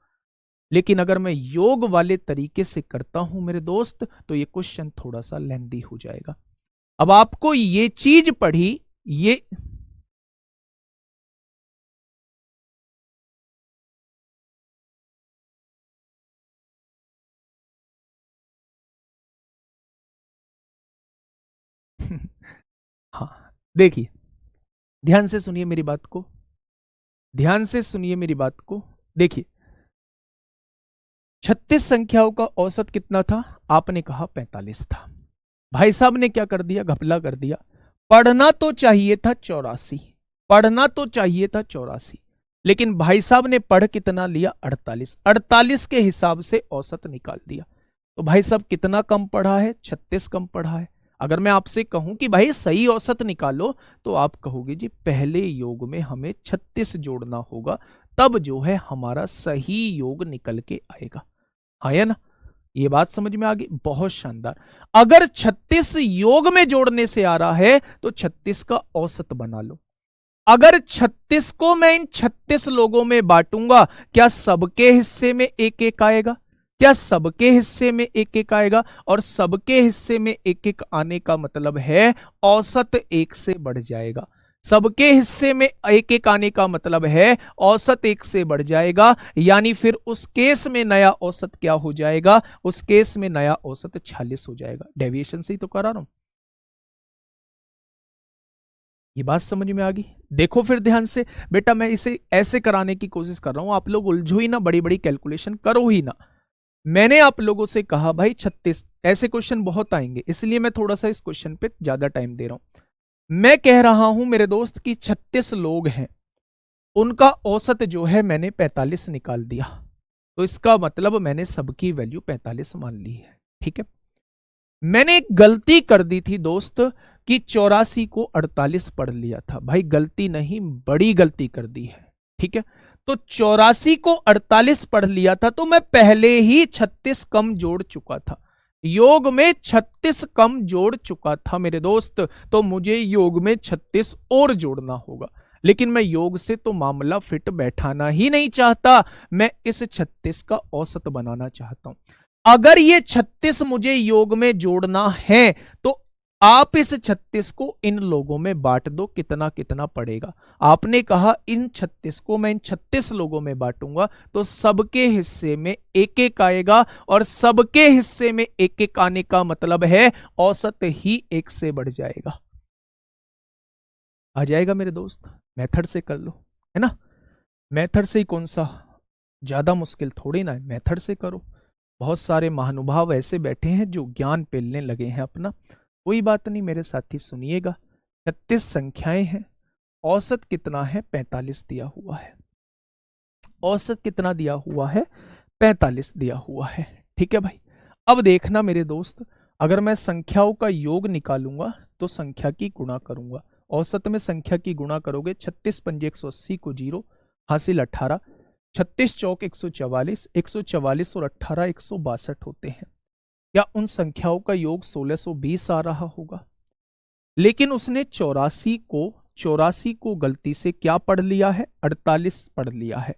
लेकिन अगर मैं योग वाले तरीके से करता हूं मेरे दोस्त, तो ये क्वेश्चन थोड़ा सा लेंदी हो जाएगा। अब आपको ये चीज पढ़ी, ये हाँ, देखिए, ध्यान से सुनिए मेरी बात को, ध्यान से सुनिए मेरी बात को। देखिए, 36 संख्याओं का औसत कितना था? आपने कहा 45 था। भाई साहब ने क्या कर दिया? घपला कर दिया। पढ़ना तो चाहिए था 84, पढ़ना तो चाहिए था 84, लेकिन भाई साहब ने पढ़ कितना लिया? 48। 48 के हिसाब से औसत निकाल दिया। तो भाई साहब कितना कम पढ़ा है? 36 कम पढ़ा है। अगर मैं आपसे कहूं कि भाई सही औसत निकालो, तो आप कहोगे जी पहले योग में हमें 36 जोड़ना होगा, तब जो है हमारा सही योग निकल के आएगा। हाँ या ना? ये बात समझ में आ गई? बहुत शानदार। अगर 36 योग में जोड़ने से आ रहा है तो 36 का औसत बना लो। अगर 36 को मैं इन 36 लोगों में बांटूंगा, क्या सबके हिस्से में एक एक आएगा? क्या सबके हिस्से में एक एक आएगा? और सबके हिस्से में एक एक आने का मतलब है औसत एक से बढ़ जाएगा। सबके हिस्से में एक एक आने का मतलब है औसत एक से बढ़ जाएगा, यानी फिर उस केस में नया औसत क्या हो जाएगा? उस केस में नया औसत 46 हो जाएगा। डेविएशन से ही तो करा रहा हूं। ये बात समझ में आ गई? देखो फिर ध्यान से बेटा, मैं इसे ऐसे कराने की कोशिश कर रहा हूं, आप लोग उलझो ही ना, बड़ी बड़ी कैलकुलेशन करो ही ना। मैंने आप लोगों से कहा भाई 36, ऐसे क्वेश्चन बहुत आएंगे, इसलिए मैं थोड़ा सा इस क्वेश्चन पे ज्यादा टाइम दे रहा हूं। मैं कह रहा हूं मेरे दोस्त कि 36 लोग हैं, उनका औसत जो है मैंने 45 निकाल दिया, तो इसका मतलब मैंने सबकी वैल्यू 45 मान ली है। ठीक है। मैंने एक गलती कर दी थी दोस्त कि 84 को 48 पढ़ लिया था। भाई गलती नहीं, बड़ी गलती कर दी है। ठीक है। तो 84 को 48 पढ़ लिया था, तो मैं पहले ही 36 कम जोड़ चुका था। योग में 36 कम जोड़ चुका था मेरे दोस्त, तो मुझे योग में 36 और जोड़ना होगा। लेकिन मैं योग से तो मामला फिट बैठाना ही नहीं चाहता, मैं इस 36 का औसत बनाना चाहता हूं। अगर ये 36 मुझे योग में जोड़ना है, तो आप इस 36 को इन लोगों में बांट दो, कितना कितना पड़ेगा। आपने कहा इन 36 को मैं इन 36 लोगों में बांटूंगा, तो सबके हिस्से में एक एक आएगा, और सबके हिस्से में एक एक आने का मतलब है औसत ही एक से बढ़ जाएगा। आ जाएगा मेरे दोस्त? मेथड से कर लो, है ना? मेथड से ही कौन सा ज्यादा मुश्किल थोड़ी ना है, मेथड से करो। बहुत सारे महानुभाव ऐसे बैठे हैं जो ज्ञान पेलने लगे हैं अपना। कोई बात नहीं मेरे साथी, सुनिएगा। 36 संख्याएं हैं, औसत कितना है? 45 दिया हुआ है। औसत कितना दिया हुआ है? 45 दिया हुआ है। ठीक है भाई। अब देखना मेरे दोस्त, अगर मैं संख्याओं का योग निकालूंगा तो संख्या की गुणा करूंगा। औसत में संख्या की गुणा करोगे, 36 पंजे 180 को 0, हासिल 18, 36 चौक 144, 144 और 18 162 होते हैं। क्या उन संख्याओं का योग 1620 आ रहा होगा? लेकिन उसने 84 को गलती से क्या पढ़ लिया है? 48 पढ़ लिया है।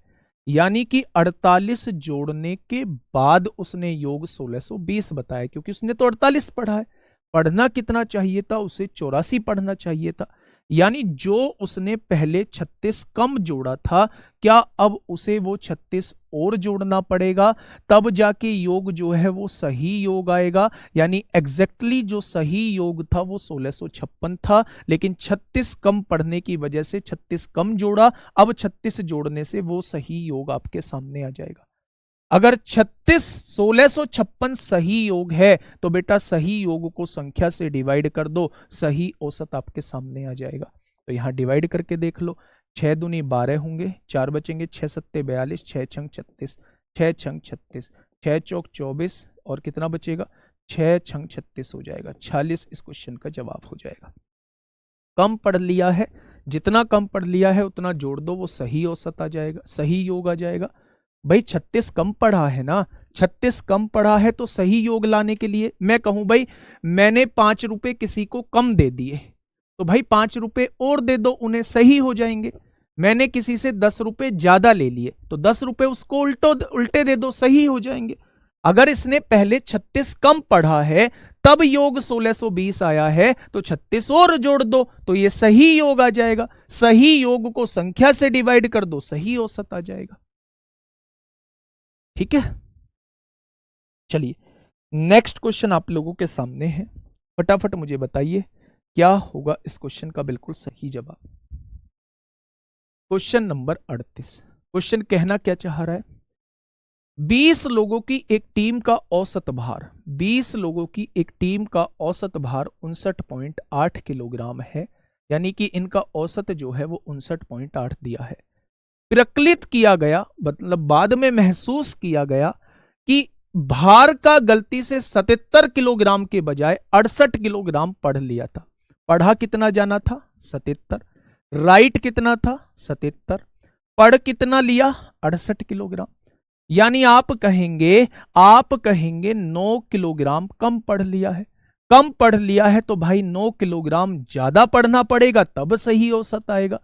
यानी कि 48 जोड़ने के बाद उसने योग 1620 बताया, क्योंकि उसने तो 48 पढ़ा है। पढ़ना कितना चाहिए था? उसे 84 पढ़ना चाहिए था। यानी जो उसने पहले 36 कम जोड़ा था, क्या अब उसे वो 36 और जोड़ना पड़ेगा, तब जाके योग जो है वो सही योग आएगा। यानी एग्जैक्टली जो सही योग था वो 1656 था, लेकिन 36 कम पढ़ने की वजह से 36 कम जोड़ा, अब 36 जोड़ने से वो सही योग आपके सामने आ जाएगा। अगर 1656 सही योग है तो बेटा सही योग को संख्या से डिवाइड कर दो, सही औसत आपके सामने आ जाएगा। तो यहां डिवाइड करके देख लो, 6 दूनी 12 होंगे, 4 बचेंगे, 6 सत्ते 42, 6 छंग 36, 6 छंग 36, 6 चौक 24 और कितना बचेगा, 6 छंग 36 हो जाएगा, 46 इस क्वेश्चन का जवाब हो जाएगा। कम पढ़ लिया है, जितना कम पढ़ लिया है उतना जोड़ दो, वो सही औसत आ जाएगा, सही योग आ जाएगा। भाई 36 कम पढ़ा है ना, 36 कम पढ़ा है तो सही योग लाने के लिए मैं कहूं भाई मैंने 5 रुपए किसी को कम दे दिए, तो भाई 5 रुपए और दे दो, उन्हें सही हो जाएंगे। मैंने किसी से 10 रुपए ज्यादा ले लिए तो 10 रुपए उसको उल्टे दे दो, सही हो जाएंगे। अगर इसने पहले 36 कम पढ़ा है तब योग 1620 आया है तो 36 और जोड़ दो तो ये सही योग आ जाएगा। सही योग को संख्या से डिवाइड कर दो, सही औसत आ जाएगा। ठीक है, चलिए नेक्स्ट क्वेश्चन आप लोगों के सामने है, फटाफट मुझे बताइए क्या होगा इस क्वेश्चन का बिल्कुल सही जवाब। Question number 38। क्वेश्चन कहना क्या चाह रहा है, 20 लोगों की एक टीम का औसत भार, 20 लोगों की एक टीम का औसत भार 59.8 किलोग्राम है, यानी कि इनका औसत जो है वो 59.8 दिया है। प्रकलित किया गया, मतलब बाद में महसूस किया गया कि भार का गलती से 77 किलोग्राम के बजाय 68 किलोग्राम पढ़ लिया था। पढ़ा कितना जाना था, 77, राइट कितना था, 77, पढ़ कितना लिया, 68 किलोग्राम। यानी आप कहेंगे 9 किलोग्राम कम पढ़ लिया है। कम पढ़ लिया है तो भाई 9 किलोग्राम ज्यादा पढ़ना पड़ेगा तब सही औसत आएगा।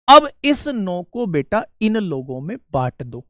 अब इस 9 को बेटा इन लोगों में बांट दो,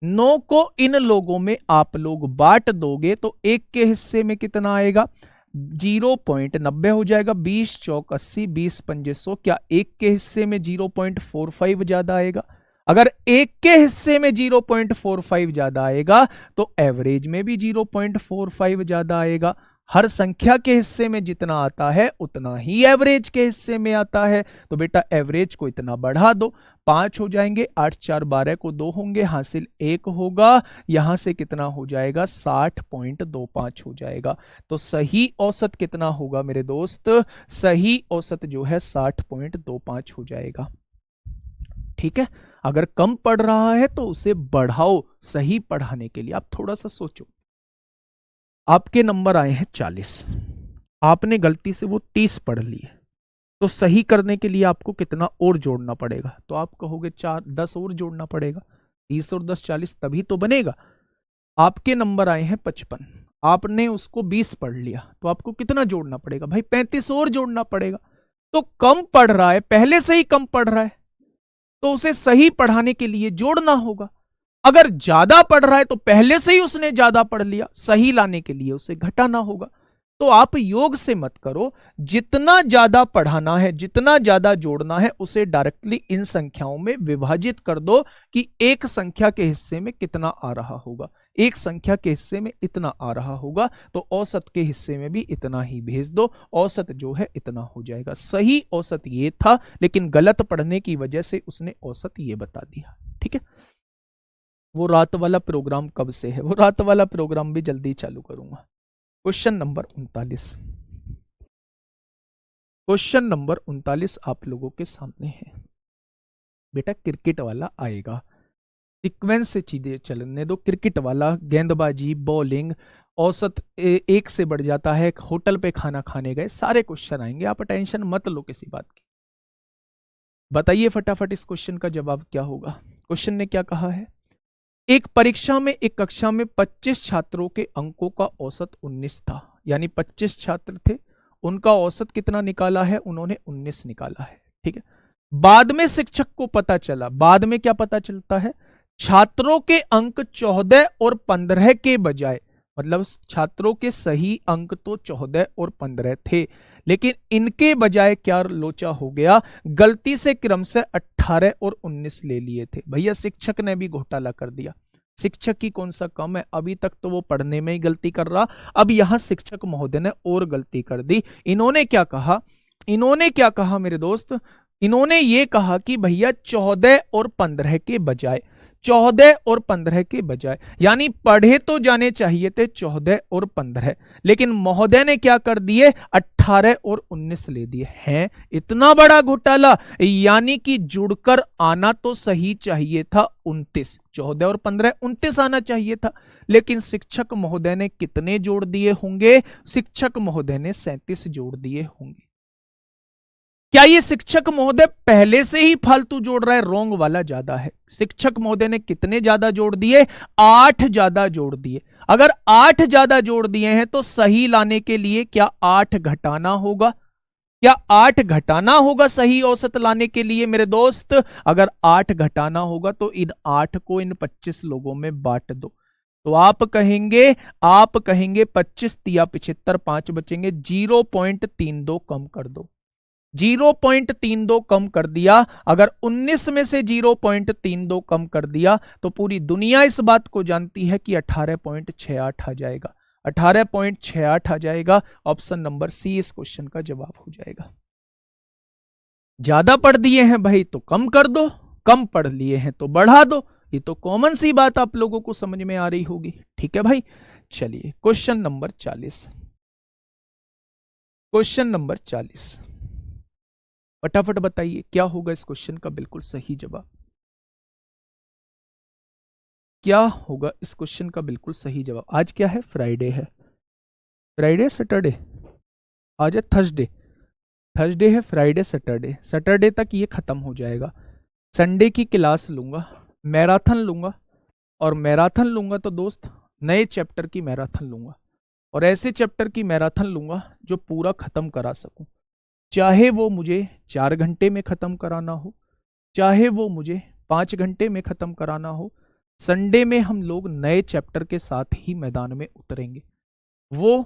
9 को इन लोगों में आप लोग बांट दोगे तो एक के हिस्से में कितना आएगा, 0.90 हो जाएगा। 20 चौक 80, 20 पंजे 100, क्या एक के हिस्से में 0.45 ज्यादा आएगा? अगर एक के हिस्से में 0.45 ज्यादा आएगा तो एवरेज में भी 0.45 ज्यादा आएगा। हर संख्या के हिस्से में जितना आता है उतना ही एवरेज के हिस्से में आता है, तो बेटा एवरेज को इतना बढ़ा दो, 5 हो जाएंगे, 8 4 12 को 2 होंगे, हासिल 1 होगा, यहां से कितना हो जाएगा, 60.25 हो जाएगा। तो सही औसत कितना होगा मेरे दोस्त, सही औसत जो है 60.25 हो जाएगा। ठीक है, अगर कम पढ़ रहा है तो उसे बढ़ाओ सही पढ़ाने के लिए। आप थोड़ा सा सोचो, आपके नंबर आए हैं 40, आपने गलती से वो 30 पढ़ लिए, तो सही करने के लिए आपको कितना और जोड़ना पड़ेगा? तो आप कहोगे 10 और जोड़ना पड़ेगा, 30 और 10 40 तभी तो बनेगा। आपके नंबर आए हैं 55, आपने उसको 20 पढ़ लिया तो आपको कितना जोड़ना पड़ेगा? भाई 35 और जोड़ना पड़ेगा। तो कम पढ़ रहा है, पहले से ही कम पढ़ रहा है, तो उसे सही पढ़ाने के लिए जोड़ना होगा। अगर ज्यादा पढ़ रहा है तो पहले से ही उसने ज्यादा पढ़ लिया, सही लाने के लिए उसे घटाना होगा। तो आप योग से मत करो, जितना ज्यादा पढ़ाना है, जितना ज्यादा जोड़ना है, उसे डायरेक्टली इन संख्याओं में विभाजित कर दो कि एक संख्या के हिस्से में कितना आ रहा होगा, एक संख्या के हिस्से में इतना आ रहा होगा, तो औसत के हिस्से में भी इतना ही भेज दो, औसत जो है इतना हो जाएगा। सही औसत ये था, लेकिन गलत पढ़ने की वजह से उसने औसत ये बता दिया। ठीक है, वो रात वाला प्रोग्राम कब से है? वो रात वाला प्रोग्राम भी जल्दी चालू करूंगा। क्वेश्चन नंबर 39, क्वेश्चन नंबर 39 आप लोगों के सामने है। बेटा क्रिकेट वाला आएगा, सीक्वेंस से चीजें चलने दो। क्रिकेट वाला, गेंदबाजी, बॉलिंग, औसत एक से बढ़ जाता है, होटल पे खाना खाने गए, सारे क्वेश्चन आएंगे। आप टेंशन मत लो किसी बात की। बताइए फटाफट इस क्वेश्चन का जवाब क्या होगा। क्वेश्चन ने क्या कहा है, एक परीक्षा में एक कक्षा में 25 छात्रों के अंकों का औसत 19 था, यानी 25 छात्र थे, उनका औसत कितना निकाला है? उन्होंने 19 निकाला है। ठीक है, बाद में शिक्षक को पता चला, बाद में क्या पता चलता है, छात्रों के अंक 14 और 15 के बजाय, मतलब छात्रों के सही अंक तो 14 और 15 थे, लेकिन इनके बजाय क्या लोचा हो गया, गलती से क्रम से 18 और 19 ले लिए थे। भैया शिक्षक ने भी घोटाला कर दिया। शिक्षक की कौन सा कम है, अभी तक तो वो पढ़ने में ही गलती कर रहा, अब यहां शिक्षक महोदय ने और गलती कर दी। इन्होंने क्या कहा मेरे दोस्त, इन्होंने ये कहा कि भैया 14 और 15 के बजाय, 14 और 15 के बजाय, यानी पढ़े तो जाने चाहिए थे 14 और 15, लेकिन महोदय ने क्या कर दिए, 18 और 19 ले दिए हैं। इतना बड़ा घोटाला, यानी कि जुड़कर आना तो सही चाहिए था 29, 14 और 15 29 आना चाहिए था, लेकिन शिक्षक महोदय ने कितने जोड़ दिए होंगे, शिक्षक महोदय ने 37 जोड़ दिए होंगे। क्या ये शिक्षक महोदय पहले से ही फालतू जोड़ रहा है, रोंग वाला ज्यादा है। शिक्षक महोदय ने कितने ज्यादा जोड़ दिए, 8 ज्यादा जोड़ दिए। अगर 8 ज्यादा जोड़ दिए हैं तो सही लाने के लिए क्या 8 घटाना होगा, क्या 8 घटाना होगा सही औसत लाने के लिए मेरे दोस्त। अगर 8 घटाना होगा तो इन 8 को इन 25 लोगों में बांट दो, तो आप कहेंगे 25 तिया 75, 5 बचेंगे, 0.32 कम कर दो, 0.32 कम कर दिया। अगर 19 में से 0.32 कम कर दिया तो पूरी दुनिया इस बात को जानती है कि 18.68 आ जाएगा, 18.68 आ जाएगा। ऑप्शन नंबर सी इस क्वेश्चन का जवाब हो जाएगा। ज्यादा पढ़ दिए हैं भाई तो कम कर दो, कम पढ़ लिए हैं तो बढ़ा दो, ये तो कॉमन सी बात आप लोगों को समझ में आ रही होगी। ठीक है भाई, चलिए क्वेश्चन नंबर 40, क्वेश्चन नंबर 40 फटाफट बताइए क्या होगा इस क्वेश्चन का बिल्कुल सही जवाब, क्या होगा इस क्वेश्चन का बिल्कुल सही जवाब। आज क्या है, फ्राइडे है, फ्राइडे सैटरडे, आज है थर्सडे, थर्सडे है, फ्राइडे सैटरडे, सैटरडे तक ये खत्म हो जाएगा। संडे की क्लास लूंगा, मैराथन लूंगा, और मैराथन लूंगा तो दोस्त नए चैप्टर की मैराथन लूंगा, और ऐसे चैप्टर की मैराथन लूंगा जो पूरा खत्म करा सकूं, चाहे वो मुझे 4 घंटे में खत्म कराना हो, चाहे वो मुझे 5 घंटे में खत्म कराना हो। संडे में हम लोग नए चैप्टर के साथ ही मैदान में उतरेंगे। वो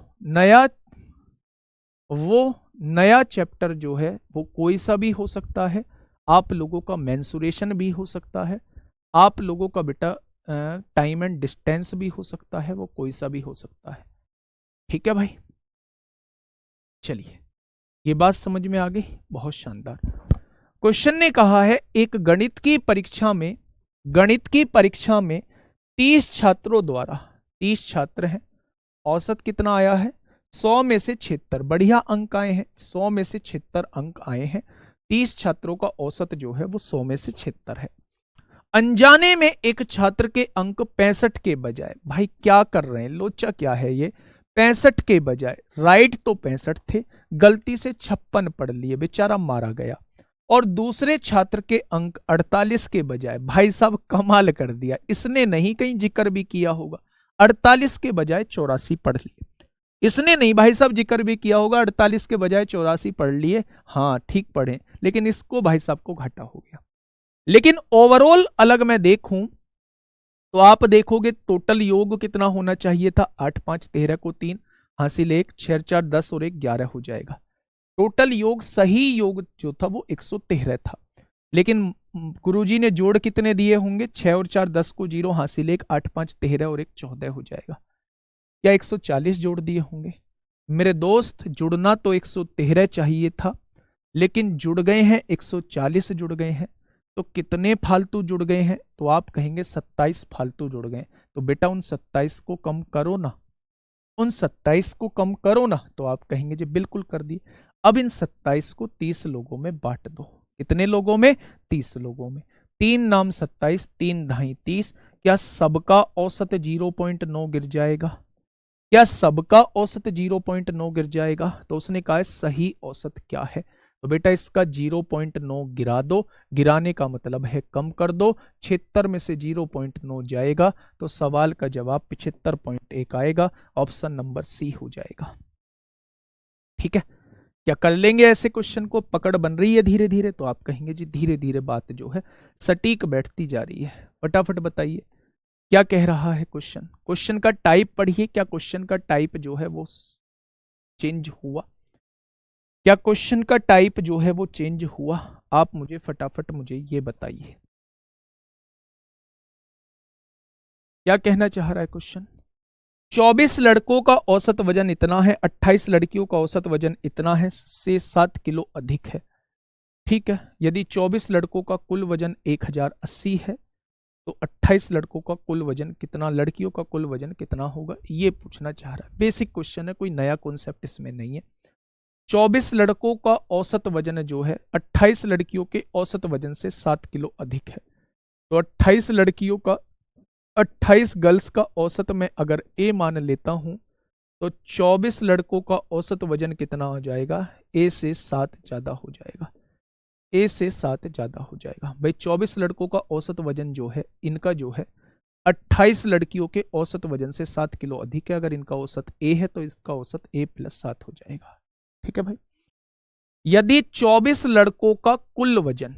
नया चैप्टर जो है वो कोई सा भी हो सकता है, आप लोगों का मेंसुरेशन भी हो सकता है, आप लोगों का बेटा टाइम एंड डिस्टेंस भी हो सकता है, वो कोई सा भी हो सकता है। ठीक है भाई, चलिए ये बात समझ में आ गई, बहुत शानदार। क्वेश्चन ने कहा है एक गणित की परीक्षा में 30 छात्रों द्वारा, 30 छात्र हैं, औसत कितना आया है, 100 में से 76, बढ़िया अंक आए हैं, 100 में से 76 अंक आए हैं। 30 छात्रों का औसत जो है वो 100 में से 76 है। अनजाने में एक छात्र के अंक 65 के बजाय, भाई क्या कर रहे हैं, लोचा क्या है ये, 65 के बजाय, राइट तो 65 थे, गलती से 56 पढ़ लिए, बेचारा मारा गया। और दूसरे छात्र के अंक 48 के बजाय, भाई साहब कमाल कर दिया, इसने नहीं कहीं जिक्र भी किया होगा, 48 के बजाय 84 पढ़ लिए, इसने नहीं भाई साहब जिक्र भी किया होगा, 48 के बजाय 84 पढ़ लिए, हाँ ठीक पढ़े, लेकिन इसको भाई साहब को घाटा हो गया। लेकिन ओवरऑल अलग मैं देखूं तो आप देखोगे टोटल योग कितना होना चाहिए था, 8 5 13 को 3 हासिल 1, 6 4 10 और 1 11 हो जाएगा। टोटल योग सही योग जो था वो 113 था, लेकिन गुरुजी ने जोड़ कितने दिए होंगे, 6 और 4 10 को 0 हासिल 1, 8 5 13 और 1 14 हो जाएगा। क्या 140 जोड़ दिए होंगे मेरे दोस्त, जुड़ना तो 113 चाहिए था, लेकिन जुड़ गए हैं 140 जुड़ गए हैं, तो कितने फालतू जुड़ गए हैं, तो आप कहेंगे 27 फालतू जुड़ गए। तो बेटा उन 27 को कम करो ना, उन 27 को कम करो ना, तो आप कहेंगे जी बिल्कुल कर दिए। अब इन 27 को 30 लोगों में बांट दो, कितने लोगों में, 30 लोगों में, 3 नाम 27, 3 ढाई 30, क्या सबका औसत 0.9 गिर जाएगा, क्या सबका औसत 0.9 गिर जाएगा। तो उसने कहा है सही औसत क्या है, तो बेटा इसका 0.9 गिरा दो, गिराने का मतलब है कम कर दो, 76 में से 0.9 जाएगा तो सवाल का जवाब 75.1 आएगा, ऑप्शन नंबर सी हो जाएगा। ठीक है, क्या कर लेंगे ऐसे क्वेश्चन को, पकड़ बन रही है धीरे धीरे, तो आप कहेंगे जी धीरे धीरे बात जो है सटीक बैठती जा रही है। फटाफट बताइए क्या कह रहा है क्वेश्चन, क्वेश्चन का टाइप पढ़िए, क्या क्वेश्चन का टाइप जो है वो चेंज हुआ। क्या क्वेश्चन का टाइप जो है वो चेंज हुआ? आप मुझे फटाफट मुझे ये बताइए, क्या कहना चाह रहा है क्वेश्चन? 24 लड़कों का औसत वजन इतना है, 28 लड़कियों का औसत वजन इतना है, से 7 किलो अधिक है। ठीक है, यदि 24 लड़कों का कुल वजन 1080 है तो 28 लड़कों का कुल वजन कितना, लड़कियों का कुल वजन कितना होगा, ये पूछना चाह रहा है। बेसिक क्वेश्चन है, कोई नया कॉन्सेप्ट इसमें नहीं है। 24 लड़कों का औसत वजन जो है 28 लड़कियों के औसत वजन से 7 किलो अधिक है। तो 28 लड़कियों का, 28 गर्ल्स का औसत में अगर ए मान लेता हूं तो 24 लड़कों का औसत वजन कितना हो जाएगा, ए से 7 ज्यादा हो जाएगा, ए से 7 ज्यादा हो जाएगा। भाई 24 लड़कों का औसत वजन जो है इनका जो है 28 लड़कियों के औसत वजन से 7 किलो अधिक है। अगर इनका औसत ए है तो इसका औसत ए प्लस 7 हो जाएगा। ठीक है भाई, यदि 24 लड़कों का कुल वजन,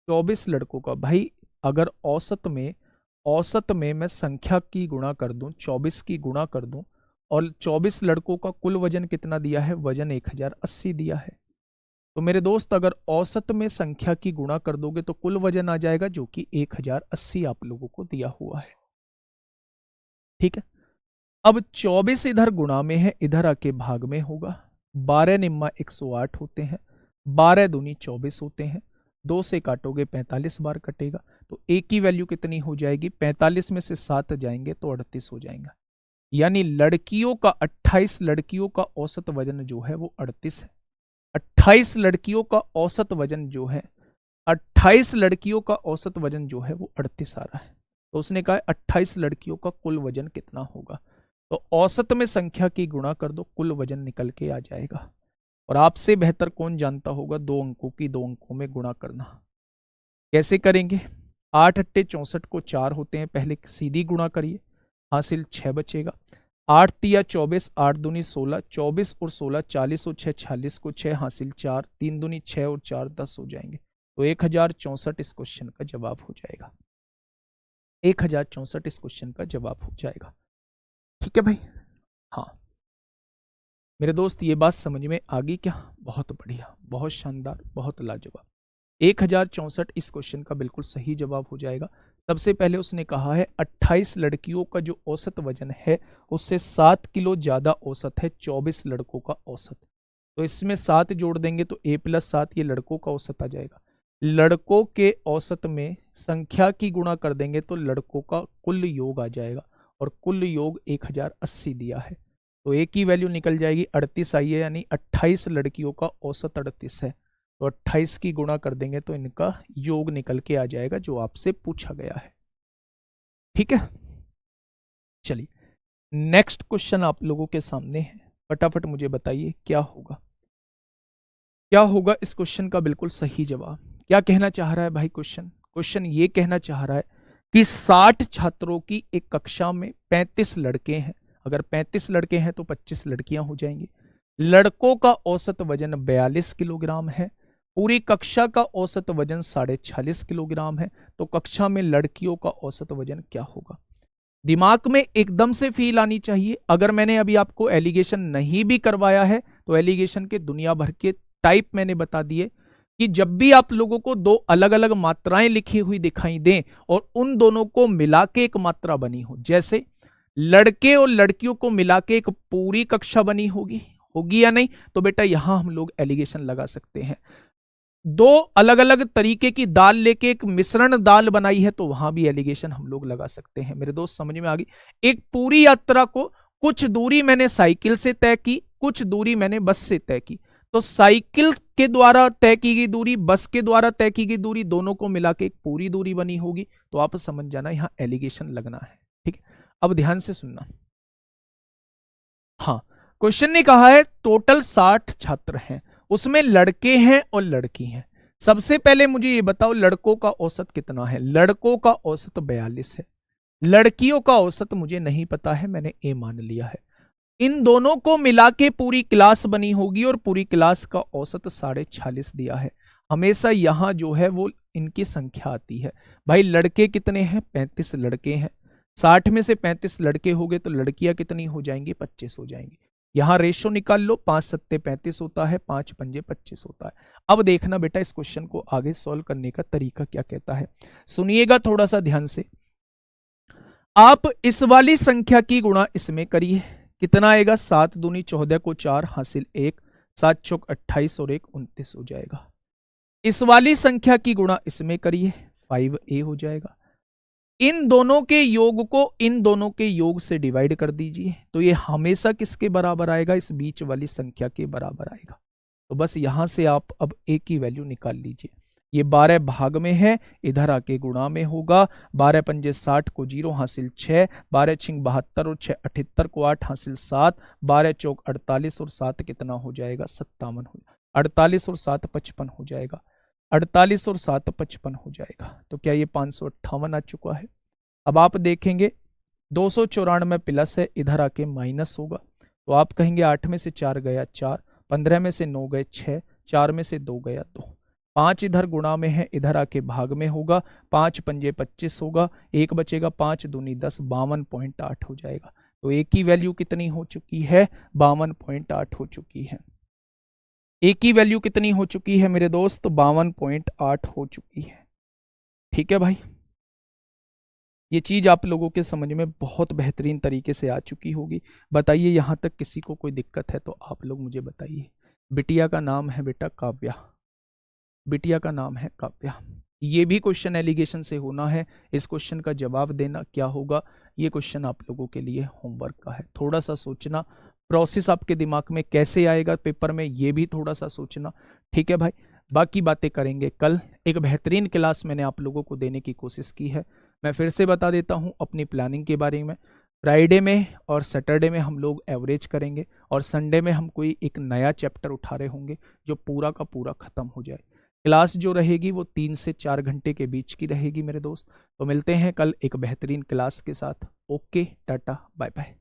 24 लड़कों का, भाई अगर औसत में मैं संख्या की गुणा कर दूं, 24 की गुणा कर दूं, और 24 लड़कों का कुल वजन कितना दिया है, वजन 1080 दिया है, तो मेरे दोस्त अगर औसत में संख्या की गुणा कर दोगे तो कुल वजन आ जाएगा जो कि 1080 आप लोगों को दिया हुआ है। ठीक है, अब 24 इधर गुणा में है, इधर आके भाग में होगा। 12 निम्मा 108 होते हैं, 12 दूनी 24 होते हैं, 2 से काटोगे 45 बार कटेगा, तो ए की वैल्यू कितनी हो जाएगी, 45 में से 7 जाएंगे तो 38 हो जाएगा। यानी लड़कियों का, 28 लड़कियों का औसत वजन जो है वो 38 है। 28 लड़कियों का औसत वजन जो है, 28 लड़कियों का औसत वजन जो है वो 38 आ रहा है। तो उसने कहा 28 लड़कियों का कुल वजन कितना होगा, तो औसत में संख्या की गुणा कर दो, कुल वजन निकल के आ जाएगा। और आपसे बेहतर कौन जानता होगा 2 अंकों की 2 अंकों में गुणा करना। कैसे करेंगे, 8 अट्टे 64 को 4 होते हैं, पहले सीधी गुणा करिए, हासिल 6 बचेगा। 8 तिया 24, 8 दूनी 16, 24 और 16 40 और 6 46 को 6 हासिल 4, 3 दूनी 6 और 4 10 हो जाएंगे। तो 1064 इस क्वेश्चन का जवाब हो जाएगा। 1064 इस क्वेश्चन का जवाब हो जाएगा। ठीक है भाई, हाँ मेरे दोस्त ये बात समझ में आ गई क्या? बहुत बढ़िया, बहुत शानदार, बहुत लाजवाब। 1064 इस क्वेश्चन का बिल्कुल सही जवाब हो जाएगा। सबसे पहले उसने कहा है 28 लड़कियों का जो औसत वजन है उससे 7 किलो ज्यादा औसत है 24 लड़कों का औसत। तो इसमें 7 जोड़ देंगे तो a प्लस 7, ये लड़कों का औसत आ जाएगा। लड़कों के औसत में संख्या की गुणा कर देंगे तो लड़कों का कुल योग आ जाएगा, और कुल योग 1080 दिया है, तो a की वैल्यू निकल जाएगी 38 आई है, यानी 28 लड़कियों का औसत 38 है। तो 28 की गुणा कर देंगे तो इनका योग निकल के आ जाएगा जो आपसे पूछा गया है। ठीक है, चलिए नेक्स्ट क्वेश्चन आप लोगों के सामने है, फटाफट मुझे बताइए क्या होगा, क्या होगा इस क्वेश्चन का बिल्कुल सही जवाब। क्या कहना चाह रहा है भाई क्वेश्चन ये कहना चाह रहा है कि 60 छात्रों की एक कक्षा में 35 लड़के हैं, अगर 35 लड़के हैं तो 25 लड़कियां हो जाएंगी। लड़कों का औसत वजन 42 किलोग्राम है, पूरी कक्षा का औसत वजन 46.5 किलोग्राम है, तो कक्षा में लड़कियों का औसत वजन क्या होगा? दिमाग में एकदम से फील आनी चाहिए। अगर मैंने अभी आपको एलिगेशन नहीं भी करवाया है तो एलिगेशन के दुनिया भर के टाइप मैंने बता दिए कि जब भी आप लोगों को 2 अलग अलग मात्राएं लिखी हुई दिखाई दें और उन दोनों को मिला के एक मात्रा बनी हो, जैसे लड़के और लड़कियों को मिला के एक पूरी कक्षा बनी होगी या नहीं, तो बेटा यहां हम लोग एलिगेशन लगा सकते हैं। 2 अलग अलग तरीके की दाल लेके एक मिश्रण दाल बनाई है तो वहां भी एलिगेशन हम लोग लगा सकते हैं। मेरे दोस्त समझ में आ गई? एक पूरी यात्रा को कुछ दूरी मैंने साइकिल से तय की, कुछ दूरी मैंने बस से तय की, तो साइकिल के द्वारा तय की गई दूरी, बस के द्वारा तय की गई दूरी, दोनों को मिला के एक पूरी दूरी बनी होगी। तो आप समझ जाना यहां एलिगेशन लगना है। ठीक है, अब ध्यान से सुनना। हाँ, क्वेश्चन ने कहा है टोटल 60 छात्र हैं, उसमें लड़के हैं और लड़की हैं। सबसे पहले मुझे ये बताओ लड़कों का औसत कितना है? लड़कों का औसत 42 है, लड़कियों का औसत मुझे नहीं पता है, मैंने ए मान लिया है। इन दोनों को मिला के पूरी क्लास बनी होगी और पूरी क्लास का औसत 46.5 दिया है। हमेशा यहां जो है वो इनकी संख्या आती है। भाई लड़के कितने हैं? 35 लड़के हैं, 60 में से 35 लड़के हो गए तो लड़कियां कितनी हो जाएंगी? 25 हो जाएंगी। यहां रेशो निकाल लो, 5 सत्ते 35 होता है, 5 पंजे 25 होता है। अब देखना बेटा इस क्वेश्चन को आगे सॉल्व करने का तरीका क्या कहता है, सुनिएगा थोड़ा सा ध्यान से। आप इस वाली संख्या की गुणा इसमें करिए, कितना आएगा, 7 दूनी 14 को 4 हासिल 1, 7 चौक 28 और 1 29 हो जाएगा। इस वाली संख्या की गुणा इसमें करिए, 5a हो जाएगा। इन दोनों के योग को इन दोनों के योग से डिवाइड कर दीजिए, तो ये हमेशा किसके बराबर आएगा, इस बीच वाली संख्या के बराबर आएगा। तो बस यहां से आप अब a की वैल्यू निकाल लीजिए। ये 12 भाग में है, इधर आके गुणा में होगा। 12 पंजे 60 को 0 हासिल 6, 12 छिंग 72 और 6 78 को 8 हासिल 7, 12 चौक 48 और 7 कितना हो जाएगा, 57 हो, 48 और 7 55 हो जाएगा, 48 और 7 55 हो जाएगा। तो क्या ये 558 आ चुका है। अब आप देखेंगे 294 प्लस है, इधर आके माइनस होगा, तो आप कहेंगे 8 में से 4 गया 4, 15 में से 9 गए 6, 4 में से 2 गया 2, 5 इधर गुणा में है, इधर आके भाग में होगा, 5 पंजे 25 होगा, 1 बचेगा, 5 दूनी 10, 52.8 हो जाएगा। तो a की वैल्यू कितनी हो चुकी है, 52.8 हो चुकी है। a की वैल्यू कितनी हो चुकी है मेरे दोस्त, 52.8 हो चुकी है। ठीक है भाई, ये चीज आप लोगों के समझ में बहुत बेहतरीन तरीके से आ चुकी होगी। बताइए यहां तक किसी को कोई दिक्कत है तो आप लोग मुझे बताइए। बिटिया का नाम है बेटा काव्या, बिटिया का नाम है काव्या। ये भी क्वेश्चन एलिगेशन से होना है, इस क्वेश्चन का जवाब देना क्या होगा, ये क्वेश्चन आप लोगों के लिए होमवर्क का है। थोड़ा सा सोचना, प्रोसेस आपके दिमाग में कैसे आएगा पेपर में, ये भी थोड़ा सा सोचना। ठीक है भाई, बाकी बातें करेंगे कल। एक बेहतरीन क्लास मैंने आप लोगों को देने की कोशिश की है। मैं फिर से बता देता हूं अपनी प्लानिंग के बारे में। फ्राइडे में और सैटरडे में हम लोग एवरेज करेंगे, और संडे में हम कोई एक नया चैप्टर उठा रहे होंगे जो पूरा का पूरा खत्म हो जाए। क्लास जो रहेगी वो 3 से 4 घंटे के बीच की रहेगी मेरे दोस्त। तो मिलते हैं कल एक बेहतरीन क्लास के साथ। Okay, tata, bye bye.